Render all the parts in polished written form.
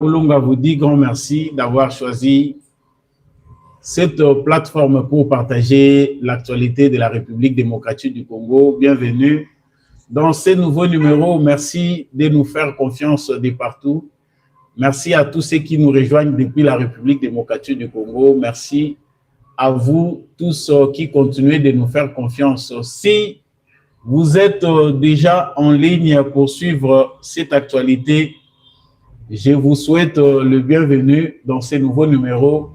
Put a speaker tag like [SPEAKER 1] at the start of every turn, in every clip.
[SPEAKER 1] Olunga vous dit grand merci d'avoir choisi cette plateforme pour partager l'actualité de la République démocratique du Congo. Bienvenue dans ce nouveau numéro. Merci de nous faire confiance de partout. Merci à tous ceux qui nous rejoignent depuis la République démocratique du Congo. Merci à vous tous qui continuez de nous faire confiance. Si vous êtes déjà en ligne pour suivre cette actualité, je vous souhaite le bienvenu dans ce nouveau numéro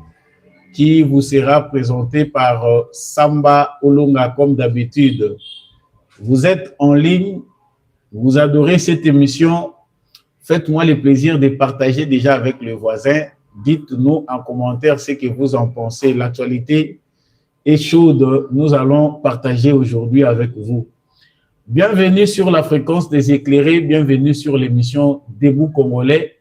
[SPEAKER 1] qui vous sera présenté par Samba Olunga comme d'habitude. Vous êtes en ligne, vous adorez cette émission, faites-moi le plaisir de partager déjà avec les voisins. Dites-nous en commentaire ce que vous en pensez. L'actualité est chaude, nous allons partager aujourd'hui avec vous. Bienvenue sur la fréquence des éclairés, bienvenue sur l'émission Debout Congolais.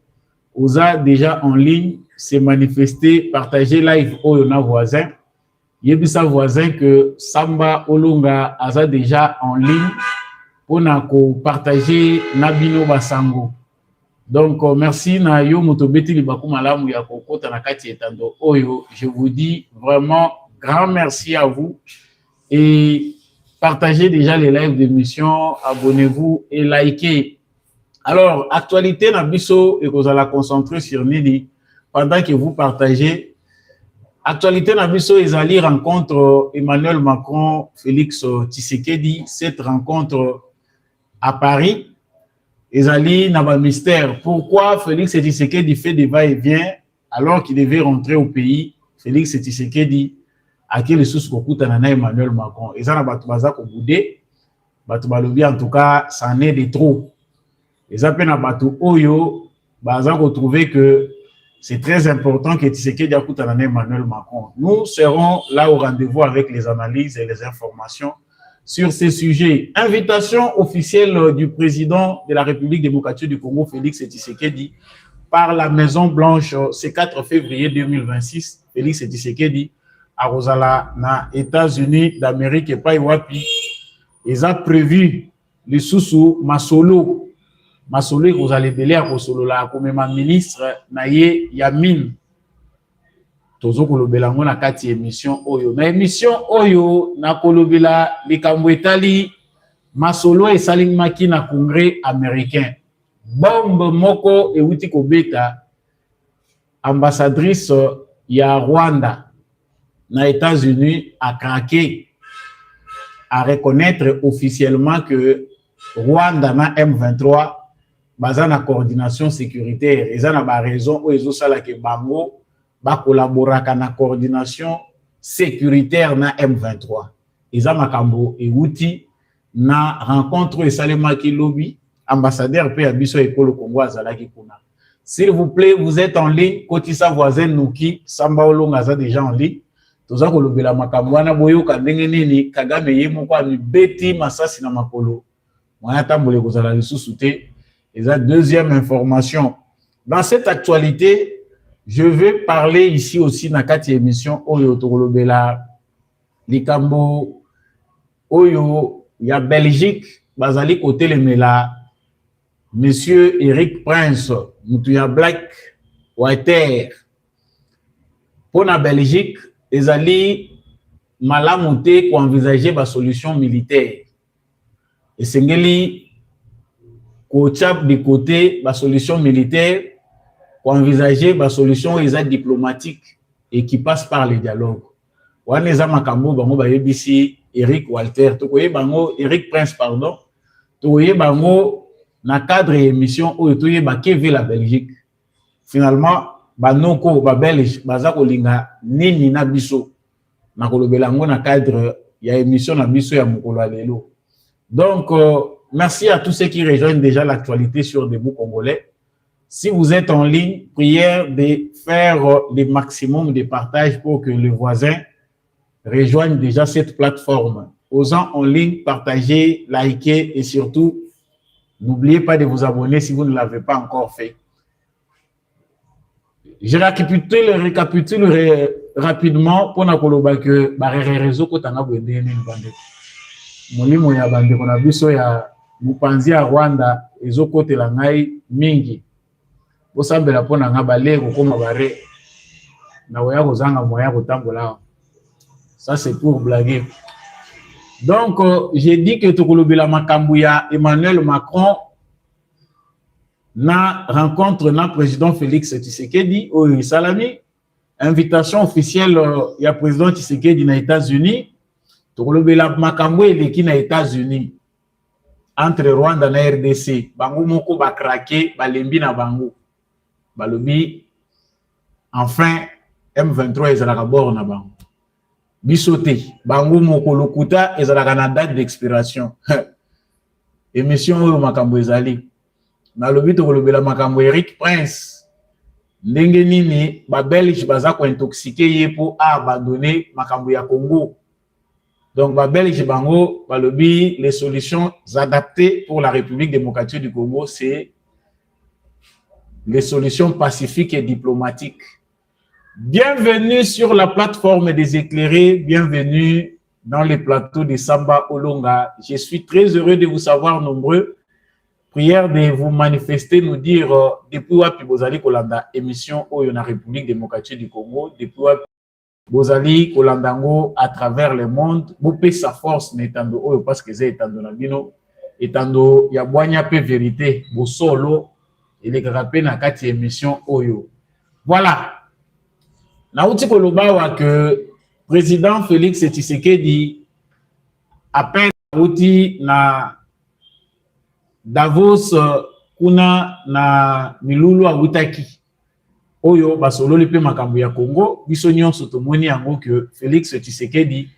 [SPEAKER 1] Osa déjà en ligne, s'est manifesté, partagé live au Yona voisin. Yebisa voisin que Samba Olunga a déjà en ligne pour partager Nabino Basango. Donc, merci na yo motobeti libaku malamu ya kokota na kati etando oyo. Je vous dis vraiment grand merci à vous et partagez déjà les lives d'émission, abonnez-vous et likez. Alors, actualité Nabiso et vous allez concentrer sur Nidi pendant que vous partagez. Actualité Nabiso et Zali rencontre Emmanuel Macron, Félix Tshisekedi. Cette rencontre à Paris. Ezali Naba mystère. Pourquoi Félix Tshisekedi fait des va-et-vient alors qu'il devait rentrer au pays? Félix Tshisekedi a qui les sous Kokutanana Emmanuel Macron. Et ça n'a pas tout bazar au boudé. Batubalobi en tout cas, ça en est de trop. Les appels à Batou Oyo, Bazar retrouvé que c'est très important que Tshisekedi Akutanane Emmanuel Macron. Nous serons là au rendez-vous avec les analyses et les informations sur ces sujets. Invitation officielle du président de la République démocratique du Congo, Félix Tshisekedi, par la Maison Blanche, ce 4 février 2026. Félix Tshisekedi à Rosala, na États-Unis d'Amérique et Païwapi. Ils ont prévu les sous Masolo. Masolo vous allez belé à Kosolo la comme ma ministre naye Yamin tozo kolobelango na kati émission oyo na émission oyo na kolobela likambo etali Masolo et Saling Maki na congrès américain bombe moko euti kobeta ambassadrice ya Rwanda na États-Unis a craqué à reconnaître officiellement que Rwanda na M23 baza na coordination sécuritaire. Eza na ba raison o ezo sala ke bango ba collaboraka na coordination sécuritaire na M23. Eza makambo euti na rencontre esalemaki lobby ambassadeur pe abiso ekolo Congo azalaki kuna. S'il vous plaît, vous êtes en ligne, Kotisa voisin Nuki, Samba Olunga aza déjà en ligne. Toza kolobela makambo wana boyoka ndenge nini Kagame ye moko ami beti masasi na makolo. Mwana tambole kozala lisusu te. Et la deuxième information. Dans cette actualité, je vais parler ici aussi dans quatre émissions Oyo Torolobela, Likambo, Oyo, il y a Belgique, Bazali côté le Mela, Monsieur Eric Prince, Moutuya Black, Water. Pour la Belgique, Ezali Malamonté pour envisager la solution militaire. Et Sengeli Kochap de côté la solution militaire pour envisager la solution diplomatique et qui passe par le dialogue. Waneza makambo bango ba yebisi Eric Walter to koye bango Eric Prince pardon to koye bango na cadre émission oyo to yeba kevé la Belgique. Finalement banoko ba belge baza kolinga nini na biso na kolobela ngo na cadre ya émission na biso ya mokolo lelo. Donc merci à tous ceux qui rejoignent déjà l'actualité sur Debout Congolais. Si vous êtes en ligne, prière de faire le maximum de partage pour que les voisins rejoignent déjà cette plateforme. Osant en ligne, partagez, likez et surtout, n'oubliez pas de vous abonner si vous ne l'avez pas encore fait. Je récapitule rapidement pour nakoloba que les réseaux que tanga bwende ni bande. Molimo ya bande kona biso ya Mupanzi à Rwanda ezokotela ngai mingi bosambela pona nga balé kokoma bare na oya kozanga moyen kotambola. Ça c'est pour blaguer. Donc j'ai dit que tokolobela makambo ya Emmanuel Macron na rencontre na président Félix Tshisekedi au Salami, invitation officielle ya président Tshisekedi na États-Unis. Tokolobela makambo eleki na États-Unis entre Rwanda na RDC. Bango moko ba craquer balembi na bango. Balobi enfin M23 ezalaka bord na bango. Bisote bango moko lokuta ezalaka na date d'expiration. Émission oyo makambo ezali. Na lobi tokolobela makambo Eric Prince. Ndenge nini ba Belge baza ko intoxiquer ye po abandonner makambo ya Congo. Donc ba Belge bango balobi les solutions adaptées pour la République démocratique du Congo, c'est les solutions pacifiques et diplomatiques. Bienvenue sur la plateforme des éclairés, bienvenue dans les plateaux de Samba Olonga. Je suis très heureux de vous savoir nombreux. Prière de vous manifester, nous dire depuis wapi bozali kolanda émission oyo na République démocratique du Congo, depuis wapi bozali kolandango à travers le monde, bopé sa force n'étando oyo parce que c'est étando na bino, étando ya boanya pe vérité, bo solo il est rappelé na kati émission oyo. Voilà. Na uti koloba wa que président Félix Tshisekedi appelle uti na Davos kuna na milulu awutaki oyo basololi pe makambo ya Congo biso nyonso tomoni yango que Félix Tshisekedi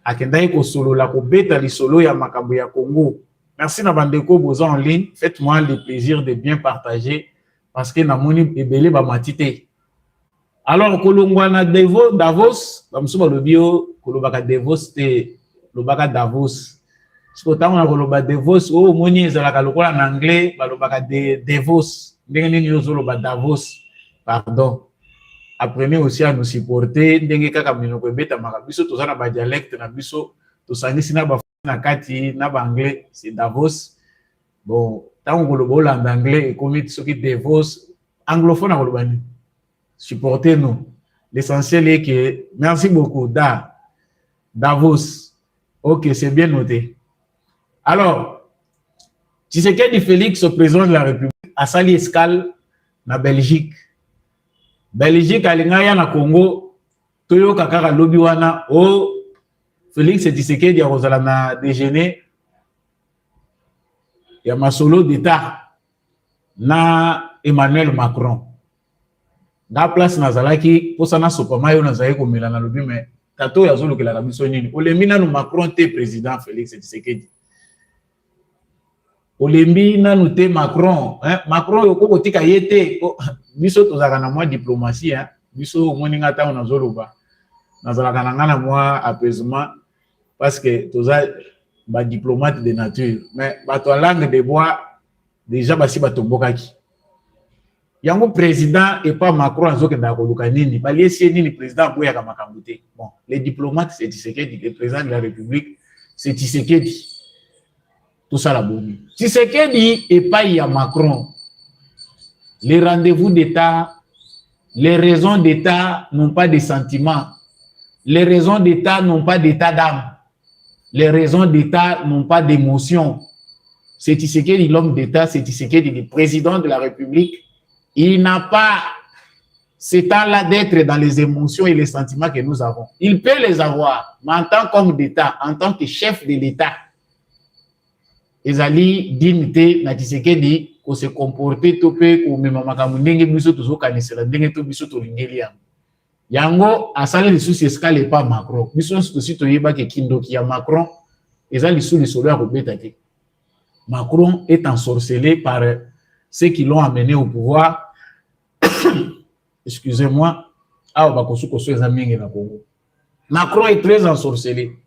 [SPEAKER 1] akendai ko solola ko beta lisolo ya makambo ya Congo. Merci na bandeko boza en ligne, faites-moi le plaisir de bien partager parce que na moni ebele ba matite. Alors kolongwa na Davos bamsuba lobio kolobaka Davos te lobaka Davos. Siko tango na koloba Davos o moni ezalaka lokola na anglais balobaka Davos ndenge nini yozoloba Davos. Pardon. Apprenez aussi à nous supporter ndenge kaka minoko ebeta maka biso tozana ba dialecte na biso tosangisi na ba na kati na ba anglais c'est Davos. Bon, tango koloba en anglais ekomi soki Davos anglophone koloba ni. Supportez-nous. L'essentiel est que merci beaucoup Davos. OK, c'est bien noté. Alors, Tshisekedi Félix, président de la République, a sali escale na Belgique. Belgique alingaya na Congo, toyo kakara lobi wana o Félix Tshisekedi a kozala na déjeuner ya masolo d'État na Emmanuel Macron. Da place nazalaki posana sopamayo nazali komela na lobi me tato ya zolo kela biso nini olembi nanu Macron te président Félix Tshisekedi. Olembi nanu te Macron, Macron yoko tika yete biso tozaka na mwa diplomatie biso moninga ta na zoloba nazalaka na ngana mwa apaisement parce que toza ba diplomate de nature mais bato langue de bois déjà basi batombokaki yango président et pas Macron azokenda koluka nini baliesi nini président boya ka makambo te. Bon, les diplomates c'est Tshisekedi, le président de la République c'est Tshisekedi. Tout ça la bonne. Tshisekedi et pas il y a Macron. Les rendez-vous d'État, les raisons d'État n'ont pas de sentiments. Les raisons d'État n'ont pas d'état d'âme. Les raisons d'État n'ont pas d'émotion. C'est Tshisekedi l'homme d'État, c'est Tshisekedi le président de la République. Il n'a pas cet temps-là d'être dans les émotions et les sentiments que nous avons. Il peut les avoir, mais en tant qu'homme d'État, en tant que chef de l'État, ezali dignité na Tshisekedi ko se comporter topé ko mema makambo ndenge biso tozokanisela ndenge to biso tolingeli yango asali lisusu escale pas Macron biso aussi toyeba ke kindoki ya Macron ezali sous le soleil à kobeta te. Macron est ensorcelé par ceux qui l'ont amené au pouvoir. Excusez-moi. Macron est très ensorcelé.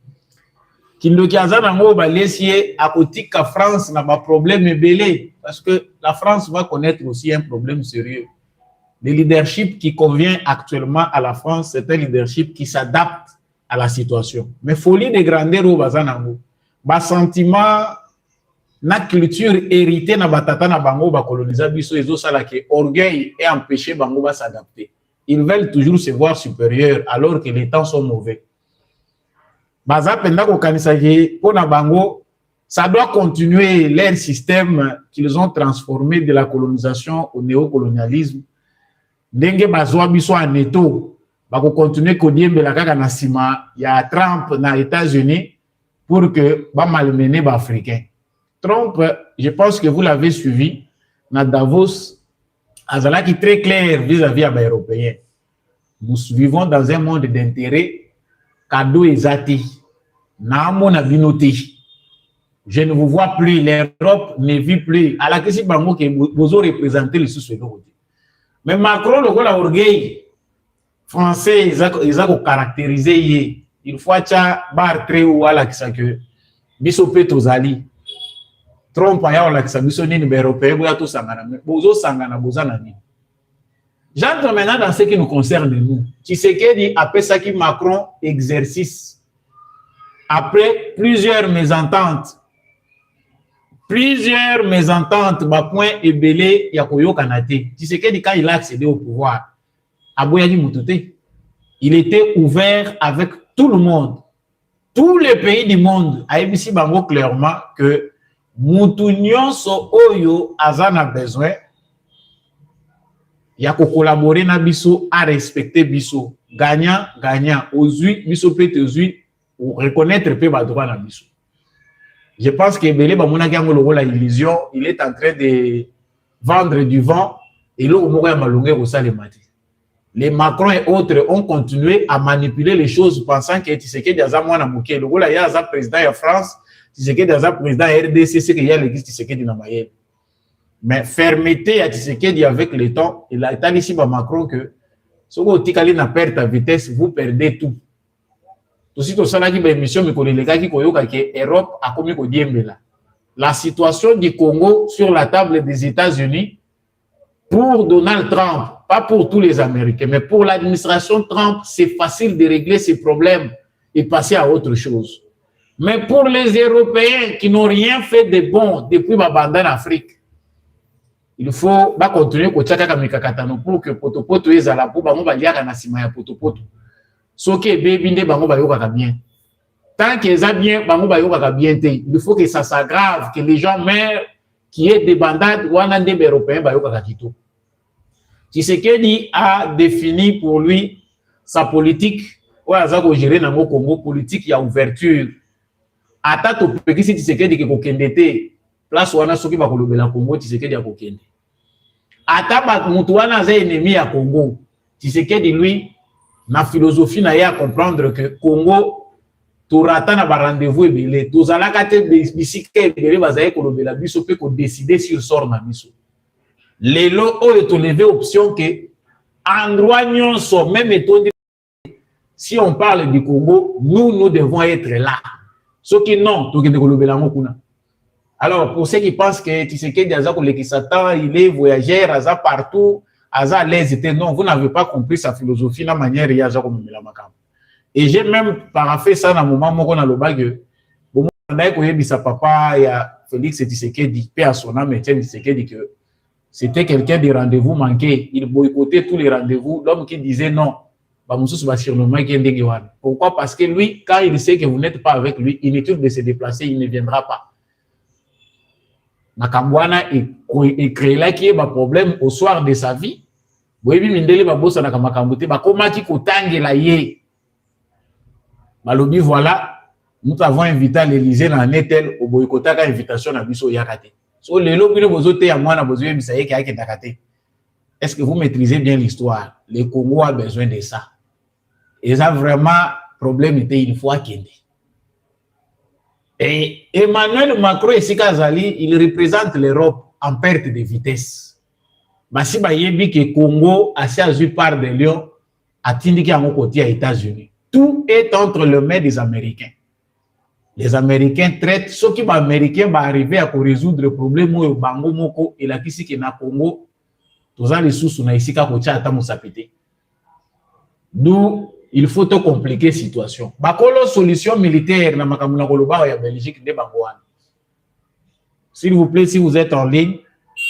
[SPEAKER 1] Kindoki azanango balesier à côté que France n'a pas problème belé parce que la France va connaître aussi un problème sérieux. Le leadership qui convient actuellement à la France, c'est un leadership qui s'adapte à la situation. Mais folie de grandeur au bazanango, bas sentiment na culture héritée na batata na bango ba coloniser biso ezo sala que orgueil et empêcher bango ba s'adapter. Ils veulent toujours se voir supérieurs alors que les temps sont mauvais. Baza penda ko kanisa ki pona bango ça doit continuer leur système qu'ils ont transformé de la colonisation au néocolonialisme. Ndenge bazwa biso en eto ba ko continuer ko diembela kaka na sima ya Trump na États-Unis pour que ba malmener ba africain. Trump, je pense que vous l'avez suivi, na Davos, Azala qui est très clair vis-à-vis des Européens. Nous vivons dans un monde d'intérêt, cadeau et zati. Namo na binoti. Je ne vous vois plus, l'Europe ne vit plus. À la question bango que vous avez représenté le sous-côté. Mais Macron, le gars orgueil français, ils ont caractérisé. Il faut que bar très ou à la que bisopé tozali. Trump aya la kisabiso nini ba européen boya to sangana bozo sangana bozana nini. J'entre maintenant dans ce qui nous concerne nous. Tshisekedi après ça qui Macron exercice après plusieurs mésententes ba point ebelé ya koyoka na te. Tshisekedi quand il a accédé au pouvoir aboya di mututé. Il était ouvert avec tout le monde. Tous les pays du monde a ici bango clairement que Mutu nyonso oyo azana besoin ya ko collaborer na biso à respecter biso gagnant ozui biso peut ozui ou reconnaître pe ba droit na biso. Je pense que Belé ba mona kango logo la illusion, il est en train de vendre du vent et lo moko ya malongé ko salemati. Les Macron et autres ont continué à manipuler les choses pensant que Tshisekedi aza mwana moké logo la ya aza président ya France. Tshisekedi aza président RDC, c'est qu'il y a l'église Tshisekedi na mayel. Mais fermeté à Tshisekedi avec le temps, il a établi ici par Macron que si vous avez une perte à vitesse, vous perdez tout. Tout si tout ça là qui est émission, mais qu'on est les gars qui koyoka que Europe a commis au diembela. La situation du Congo sur la table des États-Unis pour Donald Trump, pas pour tous les Américains, mais pour l'administration Trump, c'est facile de régler ces problèmes et passer à autre chose. Mais pour les Européens qui n'ont rien fait de bon depuis ma bande en Afrique, il faut continuer pour que Potopoto est à la peau, Potopoto. Ce qui est bien. Tant qu'ils ont bien, il faut que ça s'aggrave, que les gens meurent, qu'il y ait des bandades ou un des Européens. Tshisekedi a défini pour lui sa politique, ou à gérer dans le Congo, politique, il y a ouverture. Ata to peki si Tshisekedi ke kokende te place wana soki ba kolobela Congo Tshisekedi ya kokende. Ata ba mutu wana za ennemi ya Congo. Tshisekedi lui na philosophie na ya comprendre que Congo torata na ba rendez-vous ebele tozalaka te bisika ebele bazaye kolobela biso pe ko décider sur sort na biso. Lelo oyo to lever option que endroit nyonso même etondi si on parle du Congo, nous devons être là. Ceux qui non, alors pour ceux qui pensent que Tshisekedi il est voyageur, Aza partout, Aza à l'aise, non, vous n'avez pas compris sa philosophie, la manière il y a et j'ai même paraphé ça dans le moment où on a le bague. Au moment où sa papa, il y a Félix Tshisekedi, paix à son âme, Tshisekedi que c'était quelqu'un des rendez-vous manqués. Il boycottait tous les rendez-vous. L'homme qui disait non. Pourquoi? Parce que lui, quand il sait que vous n'êtes pas avec lui, inutile de se déplacer, il ne viendra pas. Nakambwana est créé là qui est un problème au soir de sa vie. Boyebi mindele ba bossa nakamakambute ba komaki kotange la ye. Balobi voilà, nous avons invité à l'Élysée dans Netel au boycottage invitation à biso yakate. So lelo bino bozote ya mwana bozoye bisaye ki ake takate. Est-ce que vous maîtrisez bien l'histoire? Le Congo a besoin de ça. Et ça vraiment problème était une fois qu'il est. Et Emmanuel Macron et Sikazali, il représente l'Europe en perte de vitesse. Basi bayebi que Congo a saisi par des lions a tindiki en côté aux États-Unis. Tout est entre les mains des Américains. Les Américains traitent ceux qui sont américains vont arriver à résoudre le problème au Bango Moko et la kisi qui na Congo. Tous les sous na ici ka kocha ata musapete. D'où il faut te compliquer situation. Bakolo solution militaire na makamuna koloba ya Belgique de Bangouane. S'il vous plaît, si vous êtes en ligne,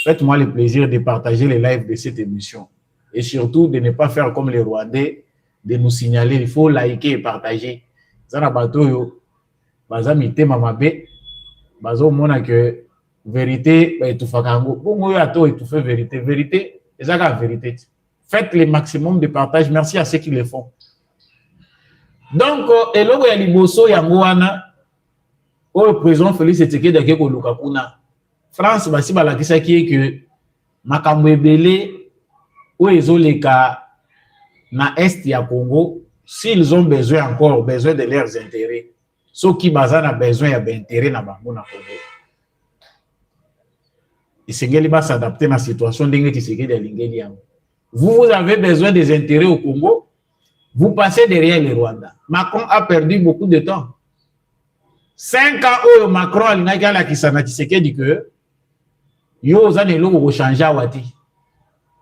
[SPEAKER 1] faites-moi le plaisir de partager les lives de cette émission. Et surtout, de ne pas faire comme les Rwandais, de nous signaler. Il faut liker et partager. Zana bato baza mitema mabe, bazo mona que vérité, tout fakango. Bon, yo ato et tout fait vérité. Vérité, c'est la vérité. Faites le maximum de partage. Merci à ceux qui le font. Donc, eloko ya liboso yango wana, le président Félix Tshisekedi ake koluka kuna. France basi balakisaki que makambo ebele o ezoleka na est ya Congo, s'ils ont encore besoin de leurs intérêts, ceux qui bazana besoin ya d'intérêt na bango na Congo. Tshisekedi va s'adapter à la situation d'Ingrid Tshisekedi à l'ingédi yango. Vous avez besoin des intérêts au Congo, vous passez derrière le Rwanda. Macron a perdu beaucoup de temps. 5 ans où Macron a l'inagi à la Kisana Tshisekedi que yo zane lo ko changer wati.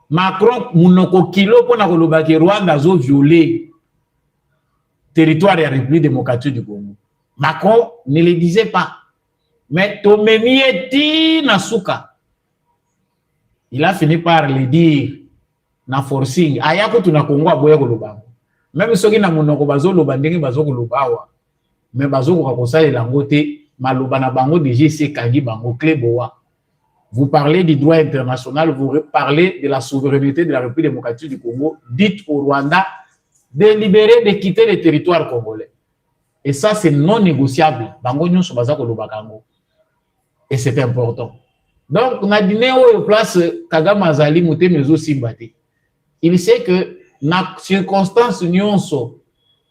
[SPEAKER 1] Macron munoko kilo pona koloba ke Rwanda zo violer territoire de la République démocratique du Congo. Macron ne le disait pas. Mais Tomenieti Nasuka, il a fini par le dire na forcing. Ayako tuna Congo aboya koloba. Même ceux qui na monoko bazo loba ndenge bazo koloba wa. Mais bazo ko kosala langote maloba na bango DGC kangi bango kleboa. Vous parlez du droit international, vous parlez de la souveraineté de la République démocratique du Congo, dites au Rwanda de libérer, de quitter le territoire congolais. Et ça, c'est non négociable. Et c'est important. Donc, on a dit au place Kagame Azali Mouté Mezo Simbate. Il sait que dans les circonstances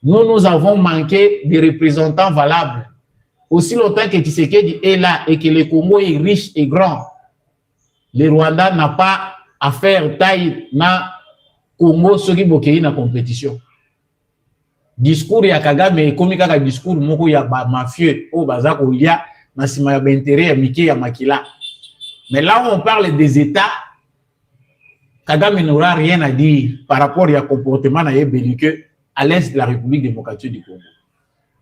[SPEAKER 1] nous avons manqué de représentants valables. Aussi longtemps que Tshisekedi est là et que le Congo est riche et grand, le Rwanda n'a pas à faire taille na Congo ce qui bokei na compétition. Discours ya Kagame comme kaka discours moko ya mafieux au bazako ya na sima ya intérêt ya Mickey ya Makila. Mais là où on parle des États, Kagame n'aura rien à dire par rapport au comportement belliqueux à l'est de la République démocratique du Congo.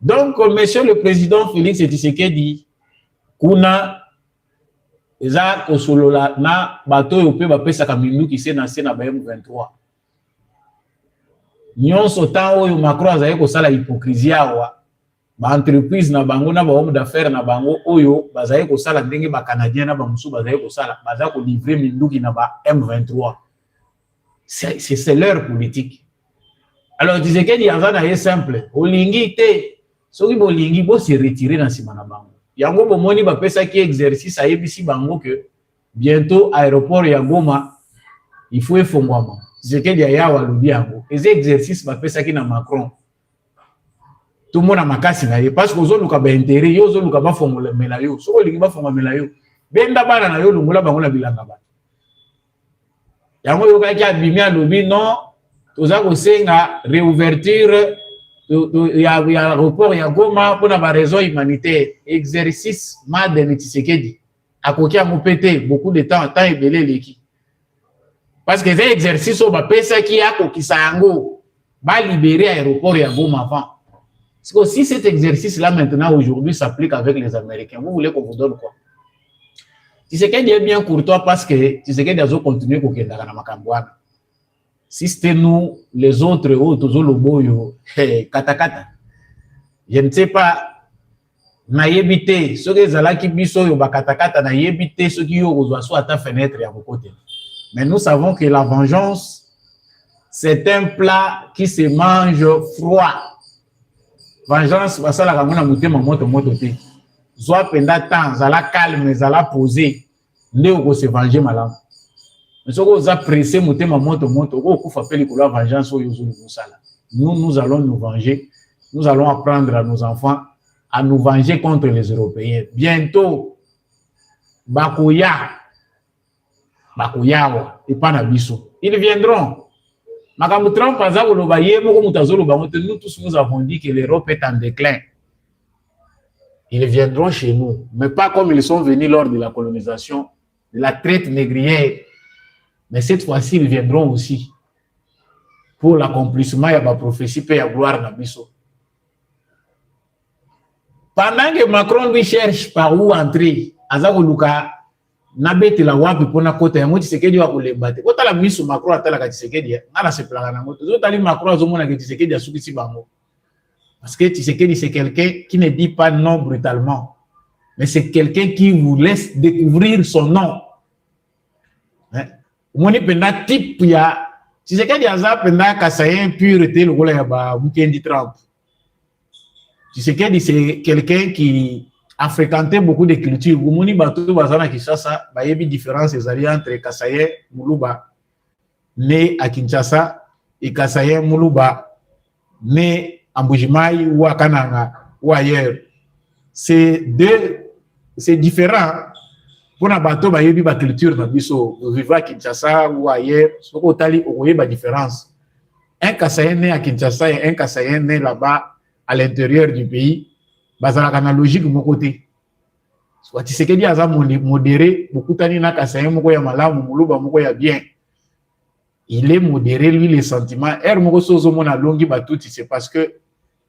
[SPEAKER 1] Donc, monsieur le président Félix Tshisekedi, kuna eza osolola na bato yo pe bapesa kamindu ki se na M23. Nyonso temps oyo Macron azaye kosala hypocrisie awa, ba entreprise na bango na ba homme d'affaires na bango oyo bazaye kosala ndenge ba Canadien na ba musu bazaye kosala, baza ko livrer minduki na ba M23. C'est leur politique. Alors Tshisekedi azana est simple, olingi te, soki bolingi bo se retirer na sima na bango. Yango bomoni ba pesa ki exercice ayebisi bango que bientôt aéroport ya Goma il faut efongwama. Tshisekedi ayawa lobi yango. Ez exercice ba pesa ki na Macron. Tout le monde a makasi na ye parce que ozo luka ba intérêt yo zo luka ba fongola melayo. Soko lingi ba fongola melayo. Benda bana na yo lungola bango na bilanga ba. Yango yo ka ki abimia lobi non toza ko senga réouverture il y a l'aéroport, il y a Goma pour la raison humanitaire. Exercice Madeleine Tshisekedi. À côté à pété beaucoup de temps et belé l'équipe. Parce que c'est exercice au bapesa qui a Kokisango va libérer l'aéroport et à Goma avant. C'est que si cet exercice-là maintenant aujourd'hui s'applique avec les Américains, vous voulez qu'on vous donne quoi? Tshisekedi est bien courtois parce que Tshisekedi a continué à na makambwana. Si c'était nous, les autres, katakata. Je ne sais pas, na yebite, ce que zalaki biso yo katakata na yebite, ce qui yo ozo à ta fenêtre à vos côtés. Mais nous savons que la vengeance, c'est un plat qui se mange froid. Vengeance, ça la ramona mutema moto te. Soit pendant temps, zala calme, zala posé, ne ko se venger malam. Nous allons nous venger. Nous allons apprendre à nos enfants à nous venger contre les Européens. Bientôt, Bakoya, et pas Nabiso. Ils viendront. Nous tous nous avons dit que l'Europe est en déclin. Ils viendront chez nous, mais pas comme ils sont venus lors de la colonisation, de la traite négrière. Mais cette fois-ci, ils viendront aussi pour l'accomplissement de la prophétie et la gloire d'Abisso. Pendant que Macron lui cherche par où entrer, azako luka nabete la wapi pona kota yango Tshisekedi wa kolemba te kota la miso Macron atala ka Tshisekedi ngala se planga nango to tali Macron azomona ke Tshisekedi asukisi bango parce que Tshisekedi c'est quelqu'un qui ne dit pas non brutalement mais c'est quelqu'un qui vous laisse découvrir son nom moni penda type ya Tshisekedi aza penda kasayen pureté le gola ya ba Mukendi Trump. Tshisekedi c'est quelqu'un qui a fréquenté beaucoup de cultures. Gumuni Bato Bazana Kinshasa, Bayebi différence entre Kasaye Moulouba, né à Kinshasa, et Kasaye Moulouba, né à Mbujimaï ou à Kananga ou ailleurs. C'est différent. Pour un bateau, Bayebi ba culture, Nabiso, vivre à Kinshasa ou ailleurs, ce qu'on tali, on voyait la différence. Un Kasaye né à Kinshasa et un Kasaye né là-bas à l'intérieur du pays. Bazala na logique de mon côté. Soit Tshisekedi aza modéré, beaucoup tani na Kasaye moko ya malamu, Moulouba moko ya bien. Il est modéré, lui, les sentiments. Moko sozo mona longi batuti, c'est parce que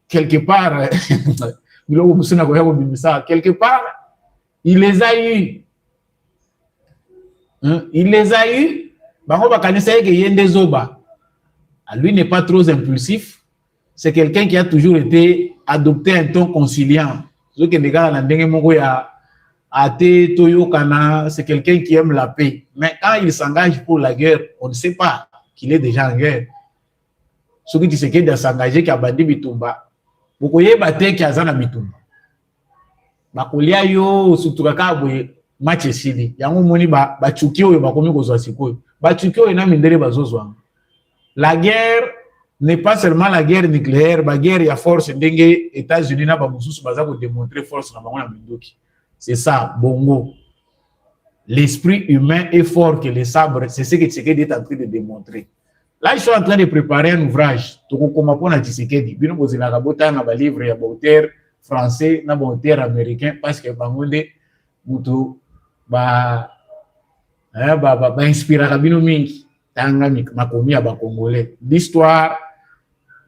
[SPEAKER 1] quelque part, quelque part, il les a eu. Il les a eu. Bango bakanisa ke yende zoba. Lui n'est pas trop impulsif. C'est quelqu'un qui a toujours été adopté un ton conciliant. C'est quelqu'un qui aime la paix. Mais quand il s'engage pour la guerre, on ne sait pas qu'il est déjà en guerre. Ce qui dit qu'il a s'engagé qui a bandi bitumba. Beaucoup y batté qui a zana bitumba. Bakulia yo suturaka boye match sidi. Yango moni ba chukio yo bakomi ko zwasiko. Ba chukio ina mindere bazozwa. La guerre n'est pas seulement la guerre nucléaire, la guerre ya force ndenge États-Unis na ba mususu baza ko démontrer force na bango na mindoki. C'est ça, bongo. L'esprit humain est fort que les sabres, c'est ce que Tshisekedi est en train de démontrer. Là, ils sont en train de préparer un ouvrage. Toko koma pona Tshisekedi, bino bozela kabota na ba livre ya auteur français na ba auteur américain parce que bangonde mutu ba inspira kabino mingi tanga makomi ya ba congolais. L'histoire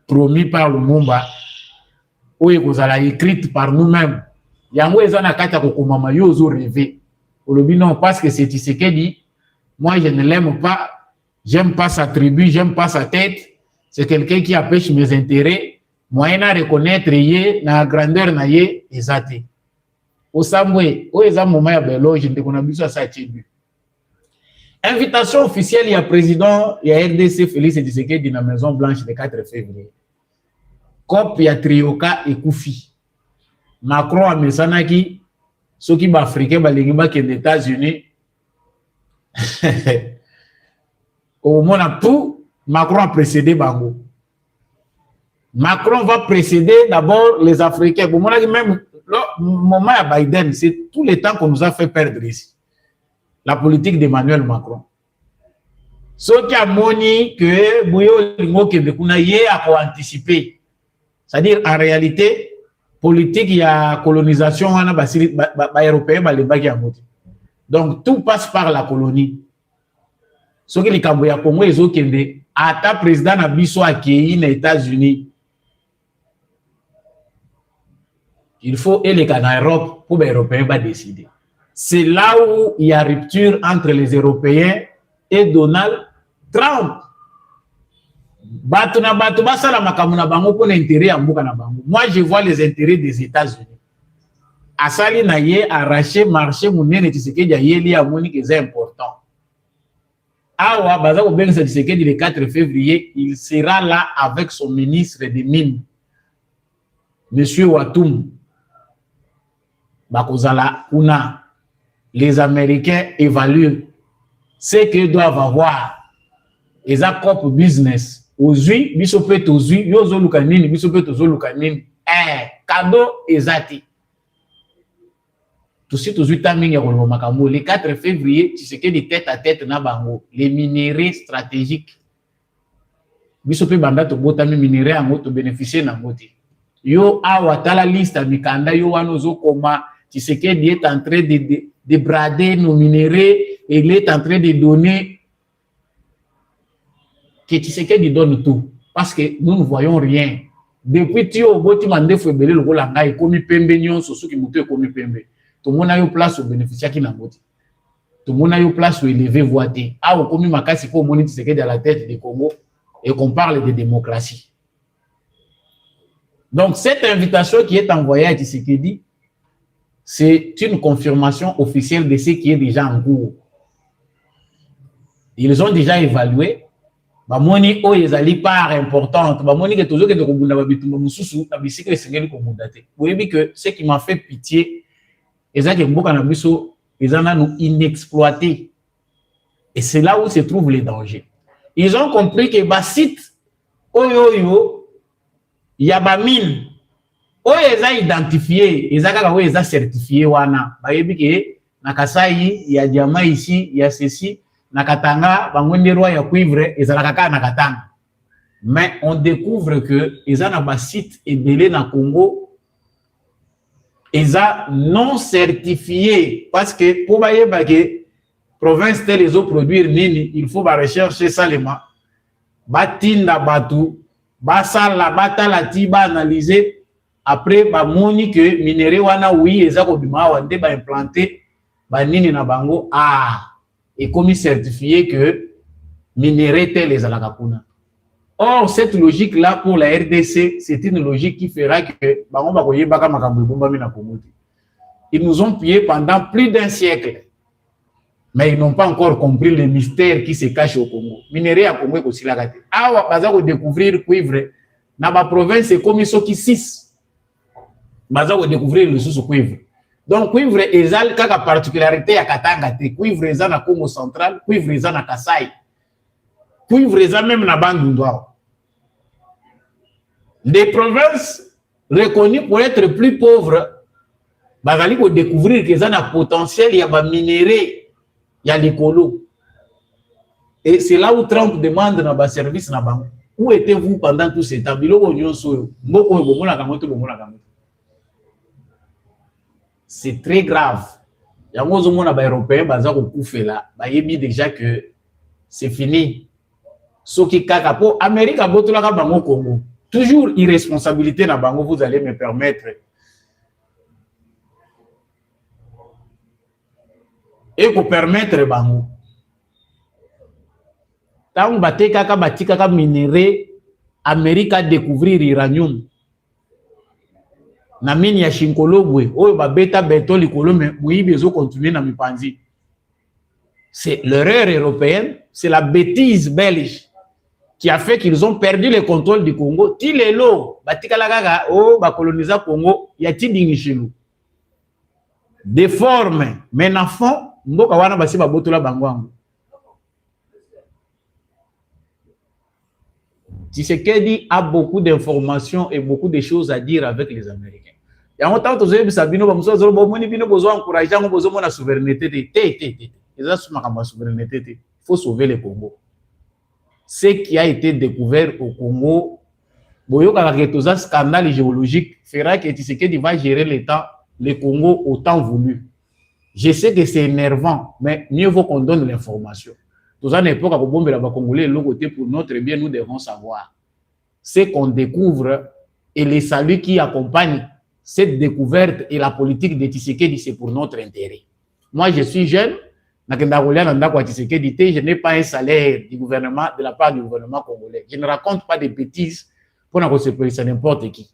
[SPEAKER 1] promis par Lumumba ou écrite par nous-mêmes. Yango ezana kata kokomama yo zo rêver. Olobi non parce que c'est Tshisekedi, moi je ne l'aime pas, j'aime pas sa tribu, j'aime pas sa tête, c'est quelqu'un qui empêche mes intérêts, moyen à reconnaître yé na grandeur na yé ezate. Osamwe, o eza moment ya beloge ndekona biso sa tibu. Invitation officielle ya président ya RDC Félix Tshisekedi na Maison Blanche le 4 février. COP ya Trioka et Koufi. Macron a mesanaki soki ba africain balingi ba kende États-Unis. Au moins tout Macron a précédé bango. Macron va précéder d'abord les Africains. Au moins même le moment à Biden, c'est tout le temps qu'on nous a fait perdre ici. La politique d'Emmanuel Macron. Ce qui a moni que Bouyo Lingo Québécois y a anticipé. C'est-à-dire en réalité politique, il y a colonisation, on a européen, donc tout passe par la colonie. Ce qui est le Congo, ils ont dit, à ta président Nabiso accueilli les États-Unis. Il faut aller en Europe pour les Européens décider. C'est là où il y a rupture entre les Européens et Donald Trump. Moi, je vois les intérêts des États-Unis. Asali na ye arraché marché munene Tshisekedi yeli a moni que c'est important. Awa baza ko benga Tshisekedi le 4 février, il sera là avec son ministre des Mines, Monsieur Watum. Bakozala kuna. Les Américains évaluent ce qu'ils doivent avoir. Ils ont propre business. Aujourd'hui, bisopé aujourd'hui, yozo lukanini, bisopé tozo lukanini. Cadeau ezati. Tout suite aujourd'hui taming ya koloma makambo le 4 février, Tshisekedi tête à tête na bango, les minéraux stratégiques. Bisopé banda to botami minéraux ango to bénéficier na ngoti. Yo awa tala liste mikanda yo wanozo koma Tshisekedi est en train de brader nos minéraux et il est en train de donner que Tshisekedi donne tout parce que nous ne voyons rien. Depuis Tio Boti Mande Febele le Rolanga et Komi Pembe Nyon Sosu qui monte Komi Pembe. tout le monde a une place au bénéficiaire qui n'a pas. Tout le monde a une place où élever voité. Ah, au commun Makasi, il faut moniter ce qui est dans la tête du Congo et qu'on parle de démocratie. Donc, cette invitation qui est envoyée à Tshisekedi, c'est une confirmation officielle de ce qui est déjà en cours. Ils ont déjà évalué. Bamoni o ezali part importante. Bamoni que toujours que de kobunda babitumba mususu na bisika esengeli kobunda te. Vous voyez que ce qui m'a fait pitié, ezaki mboka na biso ezana nous inexploité. Et c'est là où se trouvent les dangers. Ils ont compris que ba site oyo il y a ba mine oyo eza identifié, ezaka oyo eza certifié wana. Ba yebi que na Kasai il y a diamant ici, il y a ceci. Nakatanga, bangonde roi ya cuivre, ezalaka na Katanga. Mais on découvre que ezana ba site ebelé na Congo, eza non certifié parce que pour bayeba que province telle les autres produire nini, il faut ba rechercher salema, batinda batu, basala batala tiba analyser après ba moni que minerai wana oui ezako bima wande ba implanter ba nini na bango et comme certifié que minerai tel les alakapuna. Or, cette logique-là pour la RDC, c'est une logique qui fera que ils nous ont pillés pendant plus d'un siècle. Mais ils n'ont pas encore compris le mystère qui se cache au Congo. Minerai à Congo aussi la gâte. Ah, on va découvrir cuivre. Dans ma province, c'est comme ils sont qui 6. On va découvrir le sous-cuivre. Donc, cuivre ezal kaka particularité ya Katanga te. Cuivre ezal na Congo central, cuivre ezal na Kasai. Cuivre ezal même na Bandundoa. Des provinces reconnues pour être plus pauvres, bazali ko découvrir que ezal na potentiel ya ba minerai ya likolo. Et c'est là où Trump demande na ba service na bango. Où étiez-vous pendant tout ce temps? Biloko nyonso mboko bomona kamoto bomona kamoto. C'est très grave. Il y a des Européens qui ont déjà que c'est fini. Ce qui est pour l'Amérique, Congo. Toujours irresponsabilité dans Bango, vous allez me permettre. Et pour permettre Bango. Tant que vous minerai, Amérique a découvert l'uranium. Na mine ya Shinkolobwe oyo ba beta beto likolo me muibi ezo continuer na mipanzi. C'est l'erreur européenne, c'est la bêtise belge qui a fait qu'ils ont perdu le contrôle du Congo. Ti lelo batikala kaka o ba coloniser Congo ya tidingi chinu. Déforme mais na fond mboka wana basi ba botola bangwango. Tshisekedi a beaucoup d'informations et beaucoup de choses à dire avec les Américains. Il y a longtemps que la souveraineté. Il faut sauver le Congo. Ce qui a été découvert au Congo, un scandale géologique fera que Tshisekedi va gérer le Congo au temps voulu. Je sais que c'est énervant, mais mieux vaut qu'on donne l'information. Dans une époque, pour notre bien, nous devons savoir ce qu'on découvre et les saluts qui accompagnent cette découverte et la politique de Tshisekedi, c'est pour notre intérêt. Moi, je suis jeune, je n'ai pas un salaire du gouvernement, de la part du gouvernement congolais. Je ne raconte pas des bêtises pour se payer n'importe qui.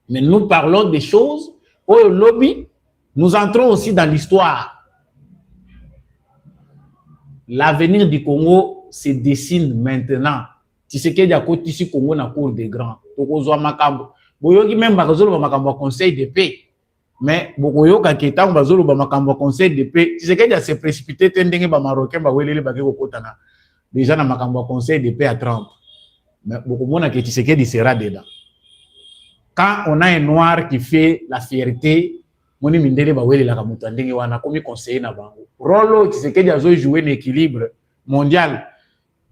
[SPEAKER 1] Mais nous parlons des choses au lobby, nous entrons aussi dans l'histoire. L'avenir du Congo se dessine maintenant. Tshisekedi a côté ici Congo na cour des grands. Tokozwa makambo. Boyoki même bakazolo makambo conseil de paix. Mais bokoyoka ketango bazolo makambo conseil de paix. Tshisekedi a se précipité tendenge ba marocain ba welele ba kotana. Déjà na makambo conseil de paix à 30. Mais bokomona que Tshisekedi sera dedans. Quand on a un noir qui fait la fierté, moni mindele ba wele la kamuta ndenge wana komi conseiller na bango. Rolo Tshisekedi a joué un équilibre mondial.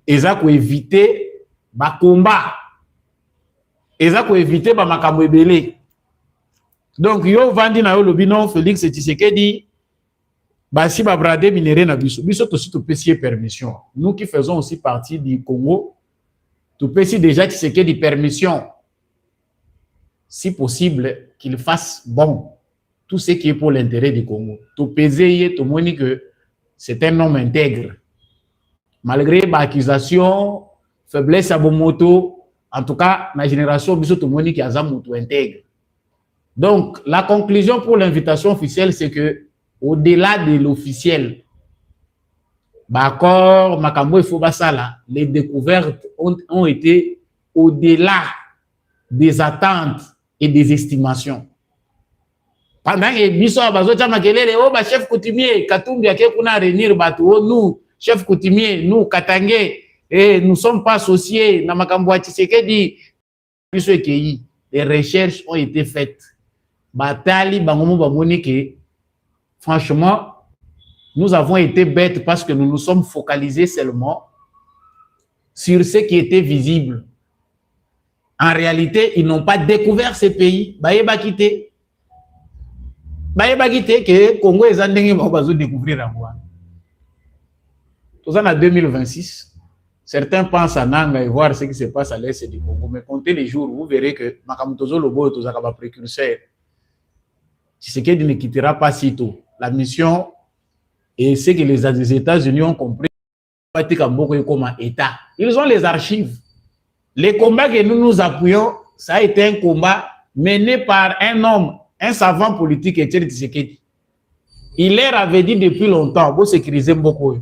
[SPEAKER 1] Eza ko éviter ba combat. Eza ko éviter ba makambo ebele. Donc yo vandi na yo lobino Félix Tshisekedi ba si ba brade minéré na biso. Biso to sito pesier permission. Nous qui faisons aussi partie du Congo, Tu peux si déjà tu sais que des permissions, si possible, qu'il fasse bon tout ce qui est pour l'intérêt du Congo. Tu peux tout monde que c'est un homme intègre. Malgré l'accusation, faiblesse à Bomoto, en tout cas, la génération, tout le monde qui a un moto intègre. Donc, la conclusion pour l'invitation officielle, c'est que au-delà de l'officiel, d'accord, Makambo et Fobasala, les découvertes ont été au-delà des attentes et des estimations. Pendant que Bisso Abazocha Makelele, oh, chef coutumier, Katumbi, Akekuna, Renir, Batou, nous, chef coutumier, nous, Katangé, et nous ne sommes pas associés, Namakambo Tshisekedi, Bisso Ekei, les recherches ont été faites. Batali, Bangomo, Bamonique, franchement, nous avons été bêtes parce que nous nous sommes focalisés seulement sur ce qui était visible. En réalité, ils n'ont pas découvert ces pays. Baïba quitté que Congo est en train de découvrir en moi. Tout ça en 2026. Certains pensent à Nanga et voir ce qui se passe à l'est du Congo. Mais comptez les jours, vous verrez que Makamutozo Lobo est un précurseur. Tshisekedi ne quittera pas si tôt. La mission, et c'est que les États-Unis ont compris, comme un État. Ils ont les archives. Les combats que nous nous appuyons, ça a été un combat mené par un homme, un savant politique, Etienne Tshisekedi. Il leur avait dit depuis longtemps, vous sécurisez beaucoup.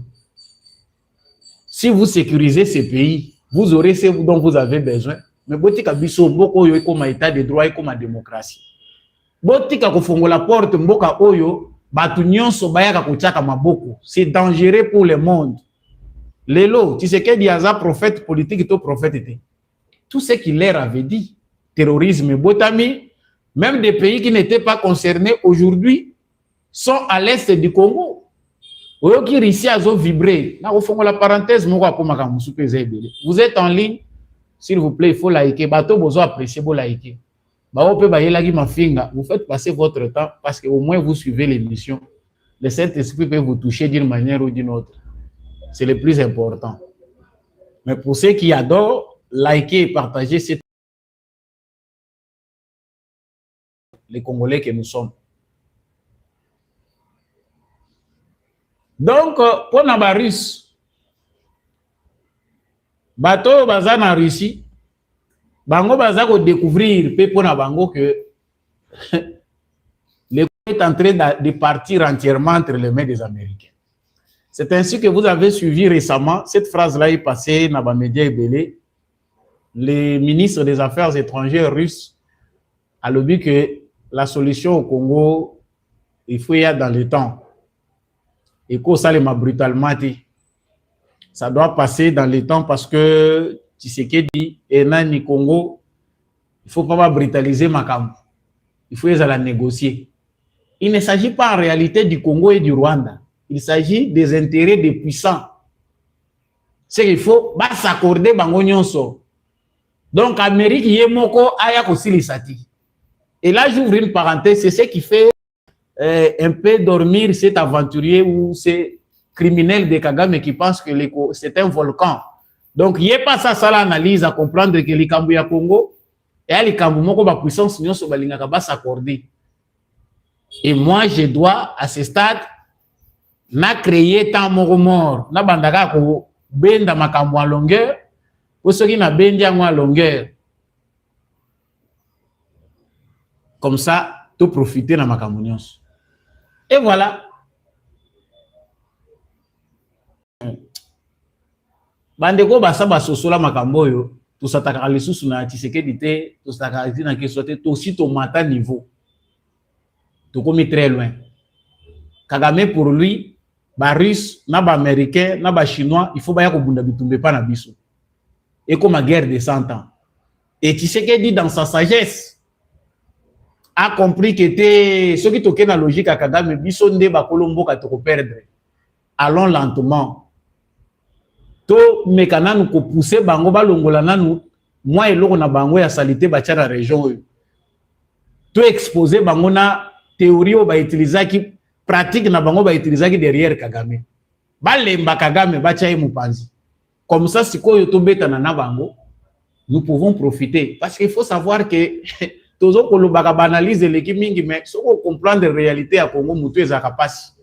[SPEAKER 1] Si vous sécurisez ces pays, vous aurez ce dont vous avez besoin. Mais botika biso mboko yo comme état de droit et comme démocratie. Botika ko la porte mboka oyo batu nyonso bayaka kotiaka maboko. C'est dangereux pour le monde. Lelo, Tshisekedi aza prophète politique to prophète était. Tout ce qu'il leur avait dit, terrorisme, botami, même des pays qui n'étaient pas concernés aujourd'hui sont à l'est du Congo. Vous la parenthèse, vous êtes en ligne, s'il vous plaît, il faut liker. Vous appréciez, vous liker. Vous faites passer votre temps parce qu'au moins vous suivez l'émission. Le Saint-Esprit peut vous toucher d'une manière ou d'une autre. C'est le plus important. Mais pour ceux qui adorent, liker et partager, c'est les Congolais que nous sommes. Donc, pour les Russes, bateau bazan en Russie, bango bazako découvrir pour na bango que le est en train de partir entièrement entre les mains des Américains. C'est ainsi que vous avez suivi récemment, cette phrase-là est passée dans les médias ébélés. Le ministre des Affaires étrangères russe a le but que la solution au Congo, il faut y aller dans le temps. Et que ça m'a brutalement dit. Ça doit passer dans le temps parce que Tshisekedi et Nani Congo, il ne faut pas brutaliser ma camp. Il faut les négocier. Il ne s'agit pas en réalité du Congo et du Rwanda. Il s'agit des intérêts des puissants. C'est qu'il faut s'accorder bango nyonso. Donc, Amérique yemoko aya kosilisati. Et là, j'ouvre une parenthèse, c'est ce qui fait un peu dormir cet aventurier ou ces criminels de Kagame qui pensent que c'est un volcan. Donc, il n'y a pas ça l'analyse à comprendre que les Kambouya Congo et les Kambou ba puissance nyonso balingaka ba s'accorder. Et moi, je dois, à ce stade, na créer tant mort, na bandaka ko benda makambo à longueur, pour ceux qui na bendi à longueur. Comme ça, tout profiter na makambo nyonso. Et voilà. Bandeko basa basosola makambo yo, tout ça ta lisusu na Tshisekedi te, tout ça ta na keso te, tout aussi ton mata niveau. Tout comme très loin. Kagame pour lui, ba russe, na ba américain, na ba chinois, il faut ba ya ko bunda bitumbe pa na biso. Et comme la guerre de 100 ans. Et Tshisekedi dans sa sagesse a compris que ceux qui toquent la logique à Kagame, biso nde ba kolombo ka toko perdre. Allons lentement. To mekana nous ko pousser bango ba longola nanu, moi eloko na bango ya salité ba tia na région. To exposer bango na théorie ba utiliser qui pratique na bango ba utiliser qui derrière Kagame. Ba lemba Kagame ba tia mupanzi. Comme ça sikoyo to beta na bango, nous pouvons profiter. Parce qu'il faut savoir que tous ceux qui banalisent l'équipe, mais ceux qui comprennent la réalité à Congo, Moutou est capacité.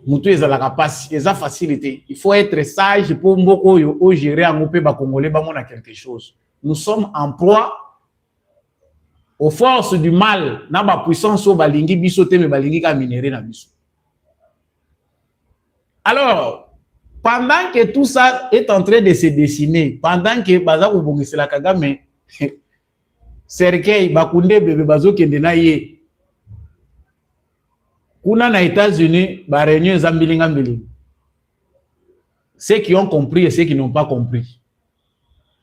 [SPEAKER 1] Moutou est capacité, c'est facilité. Il faut être sage pour beaucoup gérer un peu les Congolais, à quelque chose. Nous sommes en proie aux forces du mal, na ba puissance au balingi bisote me balingi ka minéré na biso. Alors, pendant que tout ça est en train de se dessiner, pendant que baza ko bongisela Kagame Serkei Bakunde bebe bazo kende na ye kuna na États-Unis ba réunion zambilinga mbilinga. Ceux qui ont compris et ceux qui n'ont pas compris.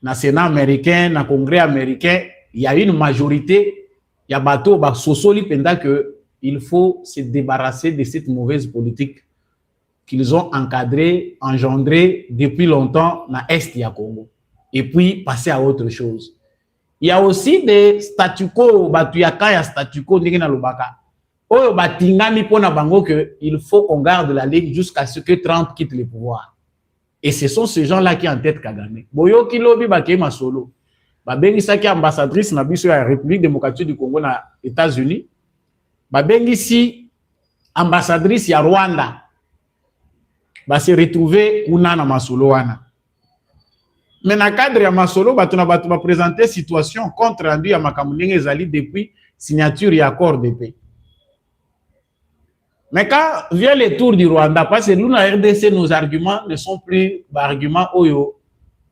[SPEAKER 1] Na Sénat américain, na Congrès américain, il y a une majorité, il y a bateau, bah, sosoli penda que il faut se débarrasser de cette mauvaise politique qu'ils ont encadrée, engendrée depuis longtemps dans l'Est du Congo. Et puis passer à autre chose. Il y a aussi des statu quo, batuyaka ya statu quo ndenge na lobaka. Oyo batingami pona bango que il faut qu'on garde la ligne jusqu'à ce que Trump quitte le pouvoir. Et ce sont ces gens-là qui en tête Kagame. Boyo kilobi bakema solo. Babengi saki ambassadrice na biso ya République démocratique du Congo na États-Unis. Babengi si ambassadrice ya Rwanda. Ba se retrouver kuna na masolo wana. Mais na cadre ya masolo batu ba présenter situation compte rendu ya makambo ndenge ezali depuis signature ya accord de paix. Mais quand vient le tour du Rwanda, parce que nous, la RDC, nos arguments ne sont plus des arguments oyo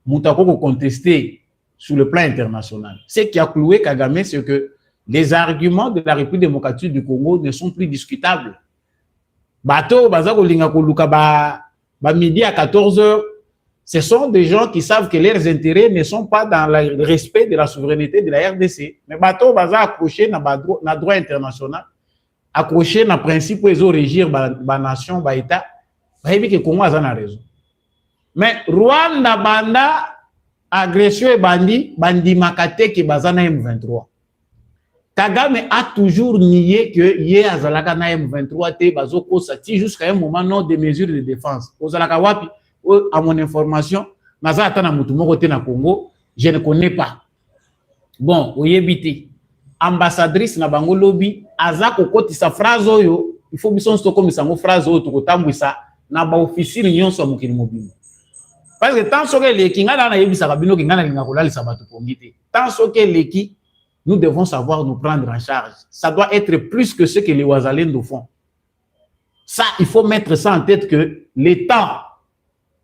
[SPEAKER 1] moutako contestés sur le plan international. Ce qui a cloué Kagame, c'est que les arguments de la République démocratique du Congo ne sont plus discutables. Bato, bazako linga koluka ba midi à 14h, ce sont des gens qui savent que leurs intérêts ne sont pas dans le respect de la souveraineté de la RDC. Mais bato, baza accroché na droit international. Accroché dans le principe où ils ont régir la nation, l'État, il que Congo a raison. Mais Rwanda, banda, agression et bandi makate qui bazana M23. Kagame a toujours nié que yé azalaka na M23 te bazoko sati jusqu'à un moment non de mesures de défense. Ozalaka wapi, à mon information, naza atana mutu moko te na Congo, je ne connais pas. Bon, oyebiti. Ambassadrice na bango lobby azako koti sa phrase oyo il faut biso sto comme sango phrase oyo tokotambwisa na ba officier nyonso ya mokili mobile parce que tant soke leki ngana na yebisa kabino ki ngana linga kolalisa bato pongite tant soke leki nous devons savoir nous prendre en charge. Ça doit être plus que ce que les Ouazalendo font. Ça il faut mettre ça en tête que les temps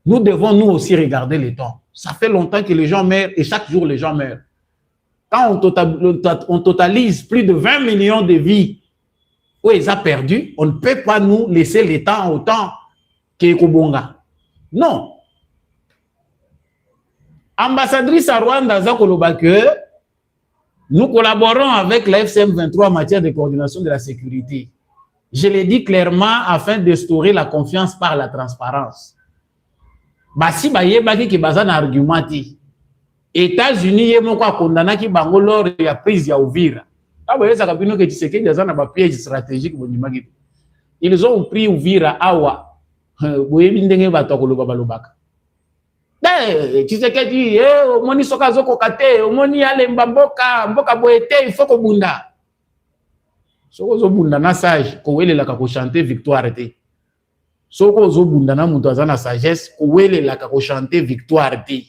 [SPEAKER 1] nous devons nous aussi regarder les temps. Ça fait longtemps que les gens meurent et chaque jour les gens meurent. Quand on totalise plus de 20 millions de vies où ils ont perdu, on ne peut pas nous laisser le temps autant que Kobonga. Non. Ambassadrice à Rwanda, que nous collaborons avec la FCM 23 en matière de coordination de la sécurité. Je l'ai dit clairement afin d'instaurer la confiance par la transparence. Basi baye baki ki bazana argumenti. États-Unis yemoko akondana ki bango lors ya prise ya Uvira. Aboyeza kabino ke Tshisekedi azana ba piège stratégique bonimaki. Ils ont pris Uvira awa. Boyebi ndenge bato koloba balobaka. Tshisekedi omoni soka zoko kate, omoni ale mboka boete il faut ko bunda. Soko zo bunda na sage ko welela ka ko chanter victoire te. Soko zo bunda na muto azana sagesse ko welela ka ko chanter victoire te.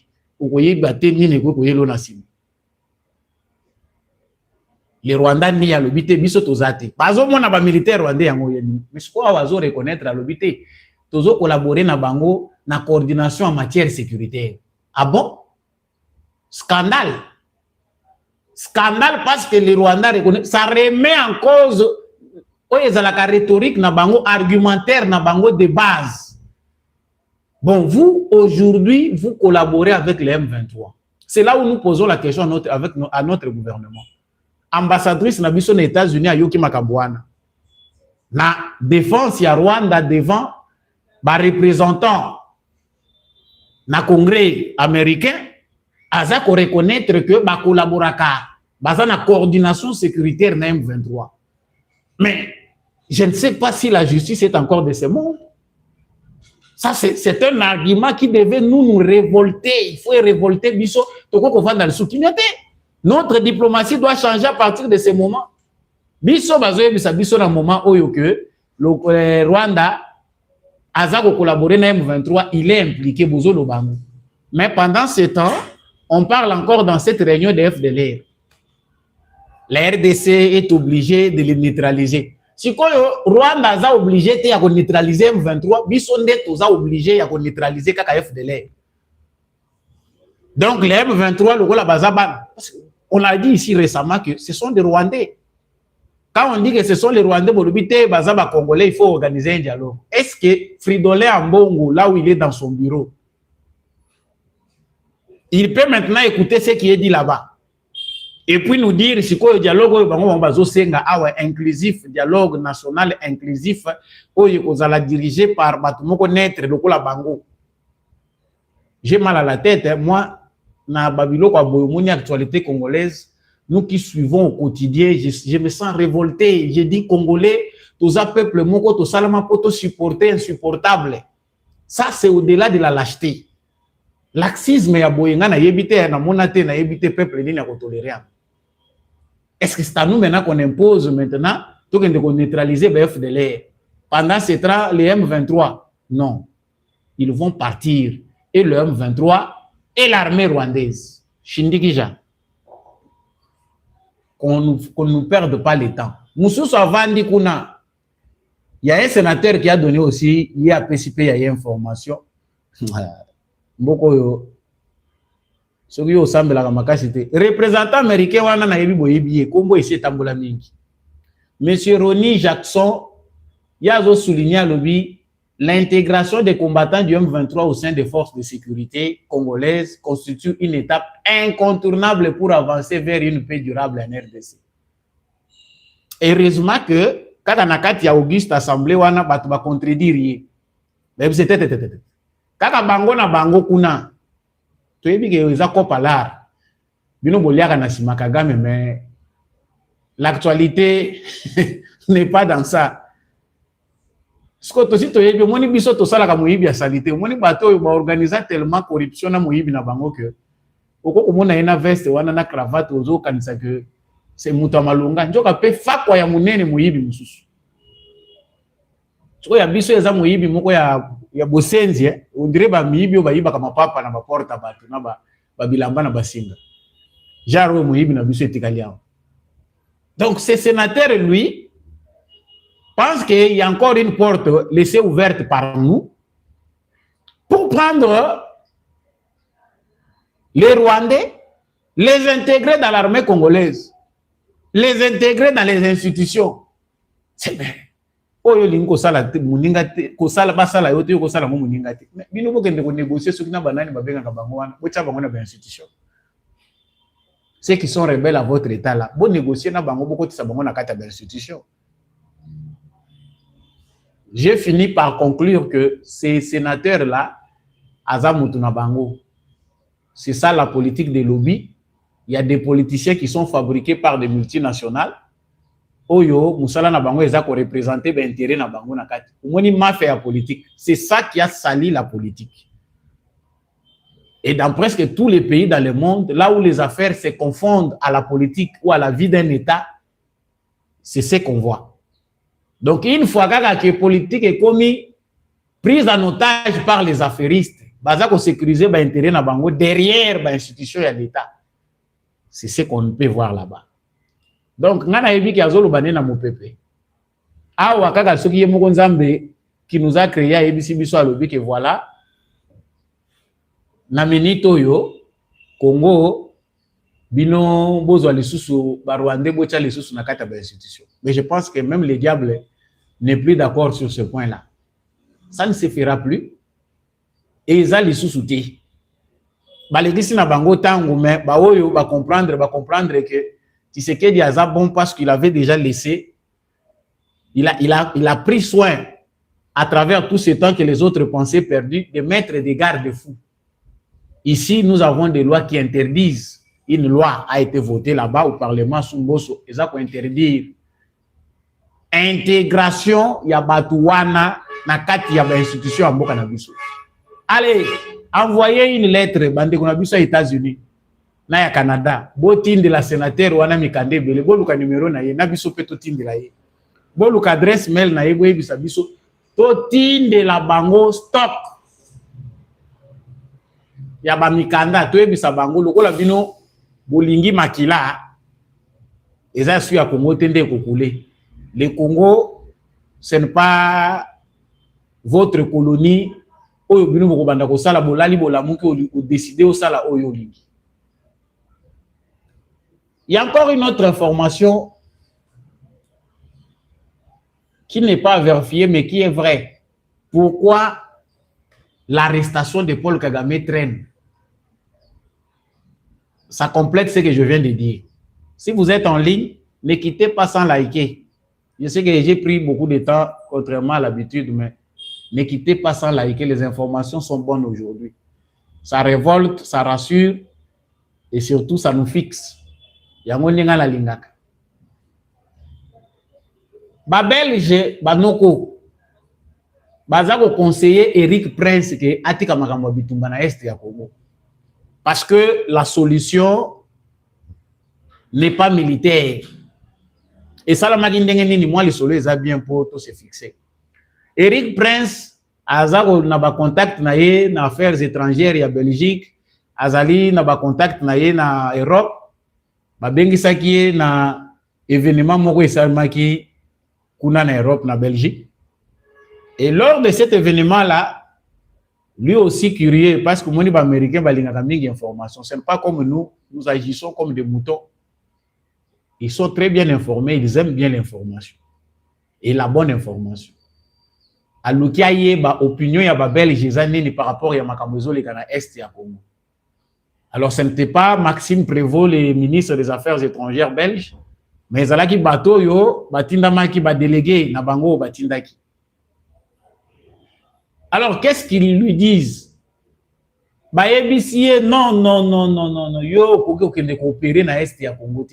[SPEAKER 1] Les Rwandais ni à l'obité biso tozate. Pas au moins na militaire rwandais yango yeni. Mais ce qu'on va reconnaître à l'obité, tozo collaborer na bango na coordination en matière sécuritaire. Ah bon? Scandale. Scandale parce que les Rwandais reconnaissent. Ça remet en cause la rhétorique na bango argumentaire na bango de base. Bon, vous, aujourd'hui, vous collaborez avec les M23. C'est là où nous posons la question à notre gouvernement. Ambassadrice na biso na États-Unis à Yoki Makabouana. La défense ya Rwanda devant ba représentant na Congrès américain, aza ko reconnaître que ba collaboraka, baza na coordination sécuritaire na M23. Mais je ne sais pas si la justice est encore de ce monde. Ça, c'est un argument qui devait nous révolter. Il faut révolter Bisso. Notre diplomatie doit changer à partir de ce moment. Bisso, Bisso, dans le moment où le Rwanda a collaboré avec M23, il est impliqué. Mais pendant ce temps, on parle encore dans cette réunion de FDLR. La RDC est obligée de les neutraliser. Si le Rwanda a obligé de neutraliser M23, Bissondet a obligé de neutraliser le FDLR. Donc, les M23, le Bazaban, on a dit ici récemment que ce sont des Rwandais. Quand on dit que ce sont les Rwandais, Bazaba Congolais, il faut organiser un dialogue. Est-ce que Fridolin Ambongo, là où il est dans son bureau, il peut maintenant écouter ce qui est dit là-bas? Et puis nous dire si quoi le dialogue inclusif, dialogue national inclusif, dirigé par Batumoko Netre, le Bango. J'ai mal à la tête, hein. Moi, na Babilo Boyomoni actualité congolaise, nous qui suivons au quotidien, je me sens révolté. J'ai dit Congolais, tous un peuple moko, tous salama poto supporter insupportable. Ça c'est au-delà de la lâcheté. Laxisme ya boyenga na yebite na monate na yebite peuple ni na tolérer. Est-ce que c'est à nous maintenant qu'on impose maintenant tout qu'on neutraliser le FDLR? Pendant ce temps, les M23, non. Ils vont partir. Et le M23 et l'armée rwandaise. Shindikija. Qu'on ne nous perde pas le temps. Moussous Avandi Kuna. Il y a un sénateur qui a donné aussi, il y a participé, il y a information. Beaucoup ce qui ressemble à la macacité. Représentant américain, on a eu boyebi Congo ici tambola mingi. Monsieur Ronnie Jackson, il a souligné lobby l'intégration des combattants du M23 au sein des forces de sécurité congolaises constitue une étape incontournable pour avancer vers une paix durable en RDC. Heureusement que quand on a eu Auguste Assemblée, on a pas contredire. Mais c'était quand bango na bango kuna tu es bien que ça copalar bino boliaka na sima Kagame, mais l'actualité n'est pas dans ça. Ce que tu es bien moni biso to sala ka moyibi ya salité moni bato ba organiser tellement corruption na moyibi na bango que oko komona ina veste wana na cravate ozo kanisa que c'est mutu malunga njoka pe fakwa ya munene moyibi mususu. So ya biso eza moyibi moko ya bosenzi, on dirait ba miyibi o ba yiba kama papa na ba porta batu na ba bilamba na basinga. Jaro moyibi na biso etikaliao. Donc ce sénateur lui pense qu'il y a encore une porte laissée ouverte par nous pour prendre les Rwandais, les intégrer dans l'armée congolaise, les intégrer dans les institutions. C'est bien. Oyo lingo sala muninga te ko sala basala yote ko sala muninga te bino bokende ko négocier soki na banani babenga ka bango wana bocha bango na ba institution. Ceux qui sont rebelles à votre état là bon négocier na bango boko tisa bango na kata ba institution. J'ai fini par conclure que ces sénateurs là azamutu na bango, c'est ça la politique des lobbies. Il y a des politiciens qui sont fabriqués par des multinationales. Oyo musala na bango ezako représenter ben intérêt na bango na kati. Umoni mafia politique, c'est ça qui a sali la politique. Et dans presque tous les pays dans le monde, là où les affaires se confondent à la politique ou à la vie d'un État, c'est ce qu'on voit. Donc une fois que la politique est commis, prise en otage par les affairistes, bazako sécuriser ben intérêt na bango derrière ben institution de l'État. C'est ce qu'on peut voir là-bas. Donc, ngana yebi ki azolo bané na mopepe. Awa kaka soki ye moko nzambe qui nous a créé yebi biso alobi que voilà na minito yo Congo bino bozwa lisusu ba Rwandais bocha lisusu na kata ba institution. Mais je pense que même le diable n'est plus d'accord sur ce point-là. Ça ne se fera plus. Et ils ont lisusu te. Ba legisi na bango tango mais ba oyo ba comprendre que Tshisekedi a bon parce qu'il avait déjà laissé, il a pris soin à travers tout ce temps que les autres pensaient perdus de mettre des garde-fous. Ici, nous avons des lois qui interdisent. Une loi a été votée là-bas au Parlement Sumboso. Ils ont interdire intégration, il y a Batouana na kati ya institution ya mboka na biso. Allez, envoyez une lettre bande ko na biso aux États-Unis na ya Canada. Botinde la sénateur wana Mikande Bele, boluka numéro na ye na biso pe totinde la ye. Boluka adresse mail na ye boye bisa biso totinde la bango stop. Ya ba Mikanda to ebisa bango lokola bino bolingi makila. Eza su ya Congo tende kokule. Le Congo, ce n'est pas votre colonie. Oyo bino moko banda ko sala bolali bolamuki ou décider au sala oyo lingi. Il y a encore une autre information qui n'est pas vérifiée mais qui est vraie. Pourquoi l'arrestation de Paul Kagame traîne? Ça complète ce que je viens de dire. Si vous êtes en ligne, ne quittez pas sans liker. Je sais que j'ai pris beaucoup de temps, contrairement à l'habitude, mais ne quittez pas sans liker. Les informations sont bonnes aujourd'hui. Ça révolte, ça rassure et surtout ça nous fixe. Yangoninga la lingaka. Ba Belge, ba noko. Bazako conseiller Eric Prince que atika makambo bitumba na est ya Congo. Parce que la solution n'est pas militaire. Et ça, la magindengeni, moi, les soleils, ça bien pour tout se fixer. Eric Prince, Azako n'a pas contact naie na affaires étrangères ya Belgique, Azali n'a pas contact naie na Europe, ba bengi saki na événement moko esalmaki kuna na Europe na Belgique. Et lors de cet événement-là, lui aussi curieux, parce que moi, les Américains, ils ont des informations. Ce n'est pas comme nous, nous agissons comme des moutons. Ils sont très bien informés, ils aiment bien l'information. Et la bonne information. Alors qu'il y a une opinion, il y a une Belge par rapport à Makamozo, les Ghana Est et à Congo. Alors, ce n'était pas Maxime Prévost, le ministre des Affaires étrangères belge, mais il y a qui bateau, yo, batindama qui va déléguer, na bango, batindaki. Alors, qu'est-ce qu'ils lui disent? Bah, non, non, non, non, non, non, yo, pour que vous coopérez dans l'Est ya Congo.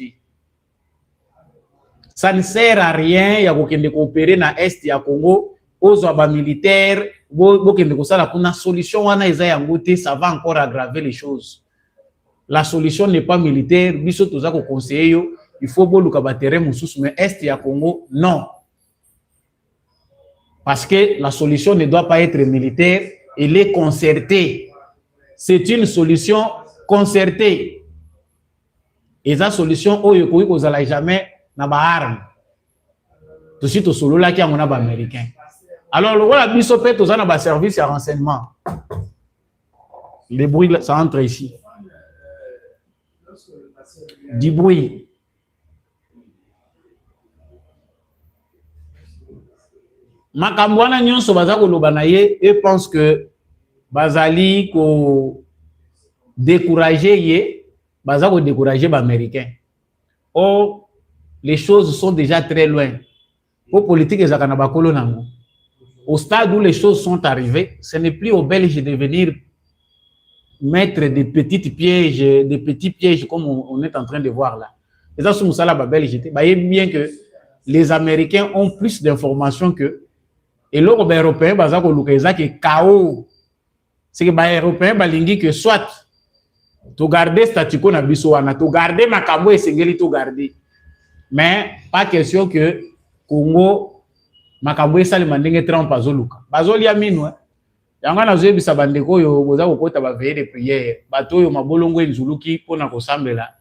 [SPEAKER 1] Ça ne sert à rien, ya de coopérer dans l'Est ya Congo, aux abats militaires, la solution, ça va encore aggraver les choses. La solution n'est pas militaire, il faut que mais Est ya Congo, non. Parce que la solution ne doit pas être militaire, elle est concertée. C'est une solution concertée. Et la solution, vous n'allez jamais n'avoir arme. Tout de suite, au solo là, qui a un américain. Alors, le roi Bissot fait tous un service à renseignement. Les bruits, ça entre ici. Du bruit. Makambwana nyonso bazako lobanaye et pense que bazali ko décourager ye bazako décourager ba américain. Or les choses sont déjà très loin. Pour politique ezaka na bakolo nango. Au stade où les choses sont arrivées, ce n'est plus aux Belges de venir mettre des petits pièges comme on est en train de voir là. Et ça, sous la Belge, bien que les Américains ont plus d'informations que et l'Europe européen, c'est chaos. C'est que les Européens, que soit tu garder statu quo na biso wana, tu garder makambo et sengeli tu garder. Mais pas question que Congo makambo sali mandenge Trump azoluka. Bazoli ya minu yanga na zebi sabandeko yo boza kokota ba veille de prière. Bato yo mabolongo nzuluki pona ko sambela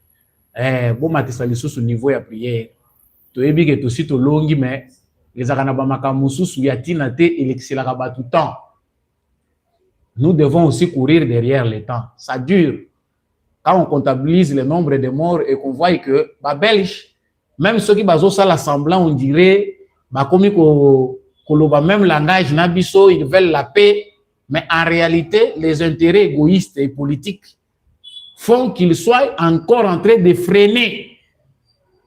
[SPEAKER 1] bo matisa lisusu niveau ya prière. To yebi ke to sito longi mais les akanabamaka mususu yatina te elexelaka ba tout temps. Nous devons aussi courir derrière le temps. Ça dure. Quand on comptabilise le nombre de morts et qu'on voit que les Belges, même ceux qui basent ça l'assemblant, on dirait, comme le même langage, ils veulent la paix, mais en réalité, les intérêts égoïstes et politiques font qu'ils soient encore en train de freiner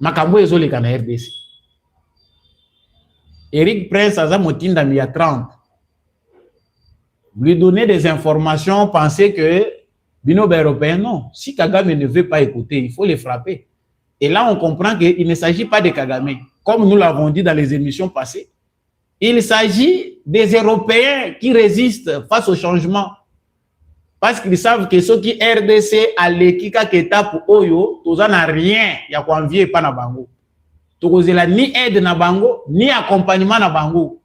[SPEAKER 1] Makambo et Zoli Kana RDC. Eric Prince a Motinda Mia 30. Lui donner des informations, penser que Bino européen, non. Si Kagame ne veut pas écouter, il faut les frapper. Et là, on comprend qu'il ne s'agit pas de Kagame. Comme nous l'avons dit dans les émissions passées, Il s'agit des Européens qui résistent face au changement. Parce qu'ils savent que ceux qui RDC à l'équipe qui est pour Oyo, tous n'a rien, il y a quoi envier pas na bango. Tous ni aide na bango, ni accompagnement na bango.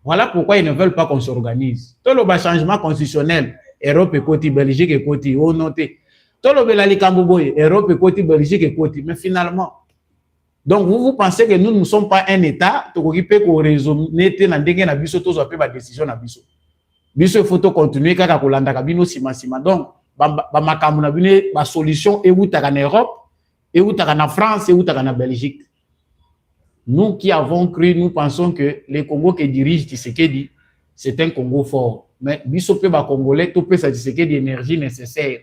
[SPEAKER 1] Voilà pourquoi ils ne veulent pas qu'on s'organise. Tout le changement constitutionnel, Europe et côté, Belgique et côté, on noté. Tout le Belalikamboboy, Europe et côté, Belgique et côté. Mais finalement, donc vous pensez que nous ne sommes pas un État, tout qui peut raisonner dans des na biso, tous appelés la décision na biso. Biso il faut continuer kaka kolanda kabino sima. Donc, ba makamu na bine ba solution et où ta en Europe, et où ta en France, et où ta en Belgique. Nous qui avons cru, nous pensons que les Congo qui dirigent Tshisekedi, c'est un Congo fort. Mais biso pe ba Congolais, tout peut sa Tshisekedi énergie nécessaire.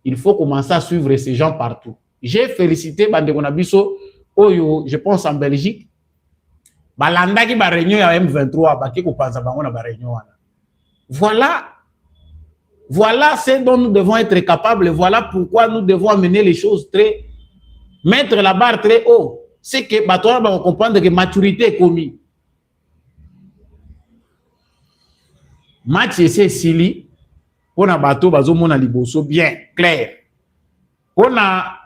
[SPEAKER 1] Il faut commencer à suivre ces gens partout. J'ai félicité Bandeko na biso Oyo, je pense en Belgique. Balanda qui ba réunion à M23, ba ki ko panza bango na ba réunion wana. Voilà ce dont nous devons être capables. Voilà pourquoi nous devons amener les choses mettre la barre très haut. C'est que Batoa va comprendre que maturité est commise. Match c'est Sili. On a bateau bazo mona liboso bien clair. On a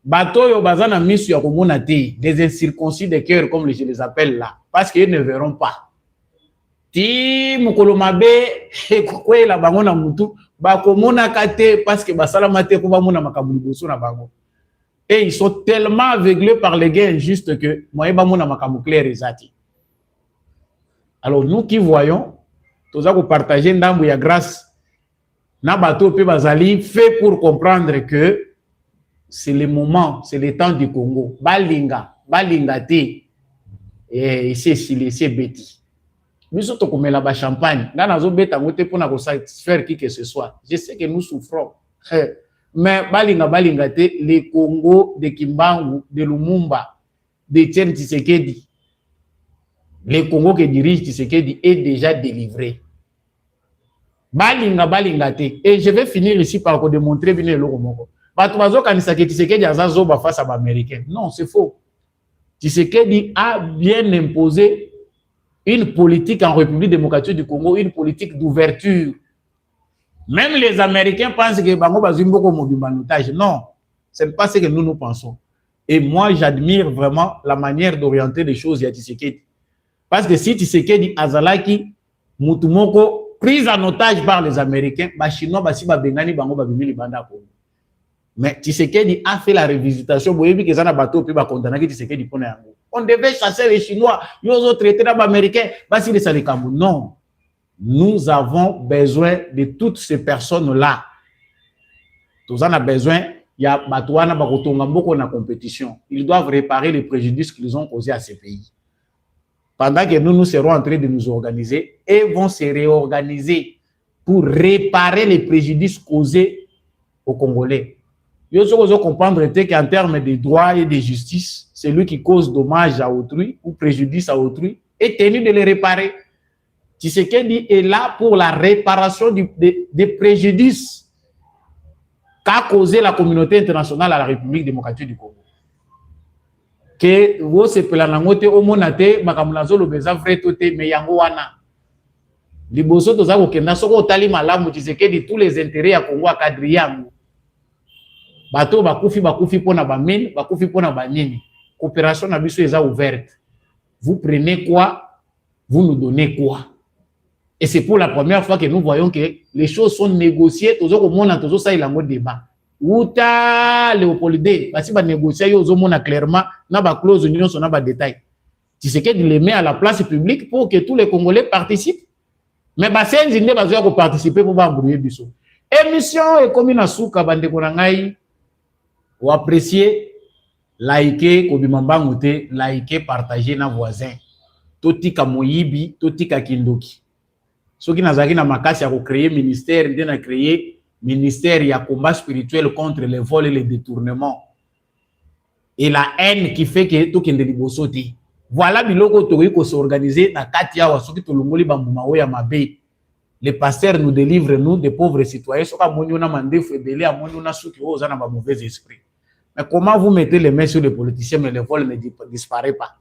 [SPEAKER 1] bateau yo bazana misu ya komona te des incirconcis de cœur comme je les appelle là parce qu'ils ne verront pas. Ti mukolo mabe ekwe la bango na mutu ba komona kate parce que basala mate ko ba mona makabuli boso na bango. Et ils sont tellement aveuglés par les gains injustes que moi ba mona makamu clair ezati. Alors nous qui voyons toza ko partager ndambu ya grâce na bato pe bazali fait pour comprendre que c'est le moment, c'est le temps du Congo. Balinga te et c'est bêti. Nous sommes comme la champagne. Nous avons pour satisfaire qui que ce soit. Je sais que nous souffrons. Mais balinga te, les Congo de Kimbangu, de Lumumba, de Tien Tshisekedi, le Congo qui dirige Tshisekedi est déjà délivré. Balinga te. Et je vais finir ici par vous démontrer bien le Romoko. Batuazo kanisa que Tshisekedi azazoba face à l'Américain. Non, c'est faux. Tshisekedi a bien imposé une politique en République démocratique du Congo, une politique d'ouverture. Même les Américains pensent que Bango Bazimbo comme otage. Non, ce n'est pas ce que nous pensons. Et moi, j'admire vraiment la manière d'orienter les choses à Tshisekedi. Parce que si Tshisekedi Azalaki, Mutumoko, prise en otage par les Américains, les Chinois, Bengani, Bango Babimili Banda Congo. Mais Tshisekedi a fait la révisitation. Vous voyez que ça n'a pas tout, puis condamné Tshisekedi pour Yango. On devait chasser les Chinois, ils ont traité les Américains. Non. Nous avons besoin de toutes ces personnes-là. Nous en avons besoin. Il y a beaucoup de compétition. Ils doivent réparer les préjudices qu'ils ont causés à ces pays. Pendant que nous serons en train de nous organiser, et vont se réorganiser pour réparer les préjudices causés aux Congolais. Il faut comprendre qu'en termes de droit et de justice, celui qui cause dommage à autrui ou préjudice à autrui est tenu de les réparer. Tshisekedi est là pour la réparation des préjudices qu'a causé la communauté internationale à la République démocratique du Congo. Que vous se pelanangote au monate makamulazo le beza vrai toté mais yango wana liboso toza ko kenda soko tali malamu Tshisekedi tous les intérêts à Congo à cadre yango bato bakufi pona ba mine bakufi pona ba nini coopération na biso eza ouverte. Vous prenez quoi, vous nous donnez quoi. Et c'est pour la première fois que nous voyons que les choses sont négociées tozo ko mona tozo sa ilango débat. Uta Léopoldé, basi ba négocier yo zomona clairement na ba clause union son na ba détail. Tshisekedi les met à la place publique pour que tous les Congolais participent. Mais ba senzi nde bazo ko participer pour ba mbrouiller biso. Émission et comme na suka bande ko na ngai ou apprécier, liker kobimambango te, liker, partager na voisin. Totika moyibi, totika kindoki. Soki nazaki na makasi ya ko créer ministère, nde na créer ministère ya combat spirituel contre les vols et les détournements. Et la haine qui fait que tout kende liboso te. Voilà biloko toyi ko s'organiser na kati ya wasoki tolongoli bambuma oya mabe. Les pasteurs nous délivrent, nous, des pauvres citoyens. Soka monyo na mandefu ebele a monyo na suki oza na ba mauvais esprit. Mais comment vous mettez les mains sur les politiciens mais le vol ne disparaît pas?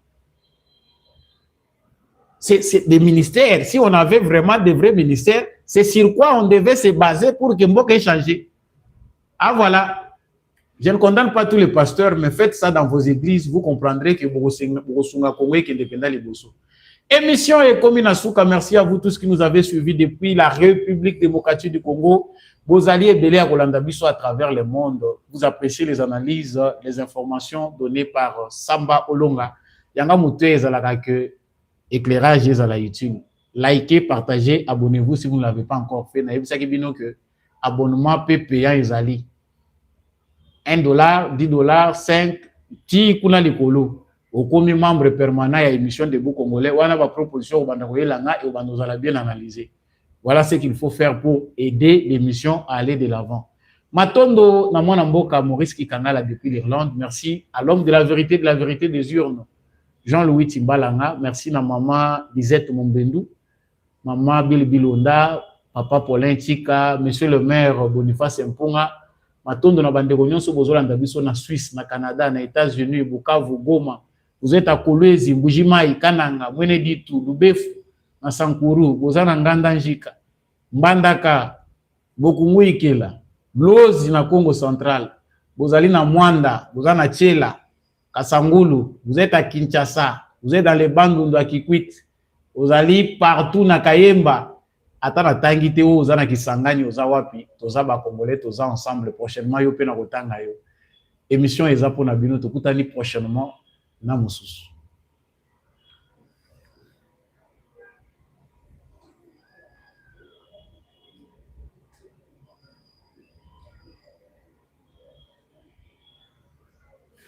[SPEAKER 1] c'est des ministères. Si on avait vraiment de vrais ministères, c'est sur quoi on devait se baser pour que Mboka ait changé. Ah voilà. Je ne condamne pas tous les pasteurs, mais faites ça dans vos églises, vous comprendrez que Bogosunga Congo est indépendant les Bosso. Émission et Komina Souka, merci à vous tous qui nous avez suivis depuis la République démocratique du Congo. Vos alliés Belé à Rolanda Bisso à travers le monde. Vous appréciez les analyses, les informations données par Samba Olonga. Yanga Mouté Zalaka que éclairage est à la YouTube. Likez, partagez, abonnez-vous si vous ne l'avez pas encore fait. Naïbisa Kibino que abonnement payant Ezali. $1, $10, 5, ti kuna likolo. Au commis membre permanent à l'émission de Beau Congolais, on a ma proposition au Bandakoye Langa et au Bandouzala bien analysé. Voilà ce qu'il faut faire pour aider l'émission à aller de l'avant. Matondo Namona Mboka Maurice Kikangala depuis l'Irlande. Merci à l'homme de la vérité des urnes, Jean-Louis Timbalanga. Merci à maman Lisette Mombendou, maman Bill Bilonda, papa Paulin Tika, monsieur le maire Boniface Mpunga. Matondo na bandeko nyonso bozolanda biso na Suisse, na Canada, na États-Unis, Bukavu, Goma. Vous êtes à Kolwezi, Mbujimai, Kananga, Mweneditu, Lubefu, na Sankuru, bozana Nganda Njika, Mbandaka, Bokunguikela, Blozi na Congo Central, bozali na Mwanda, bozana Tchela, Kasangulu, vous êtes à Kinshasa, vous êtes dans les Bandundu à Kikwit, bozali partout na Kayemba. Atana tangi te oza na Kisangani oza wapi toza ba Congolais toza ensemble prochainement yo pe na kotanga yo émission eza pona bino tokutani prochainement na mususu.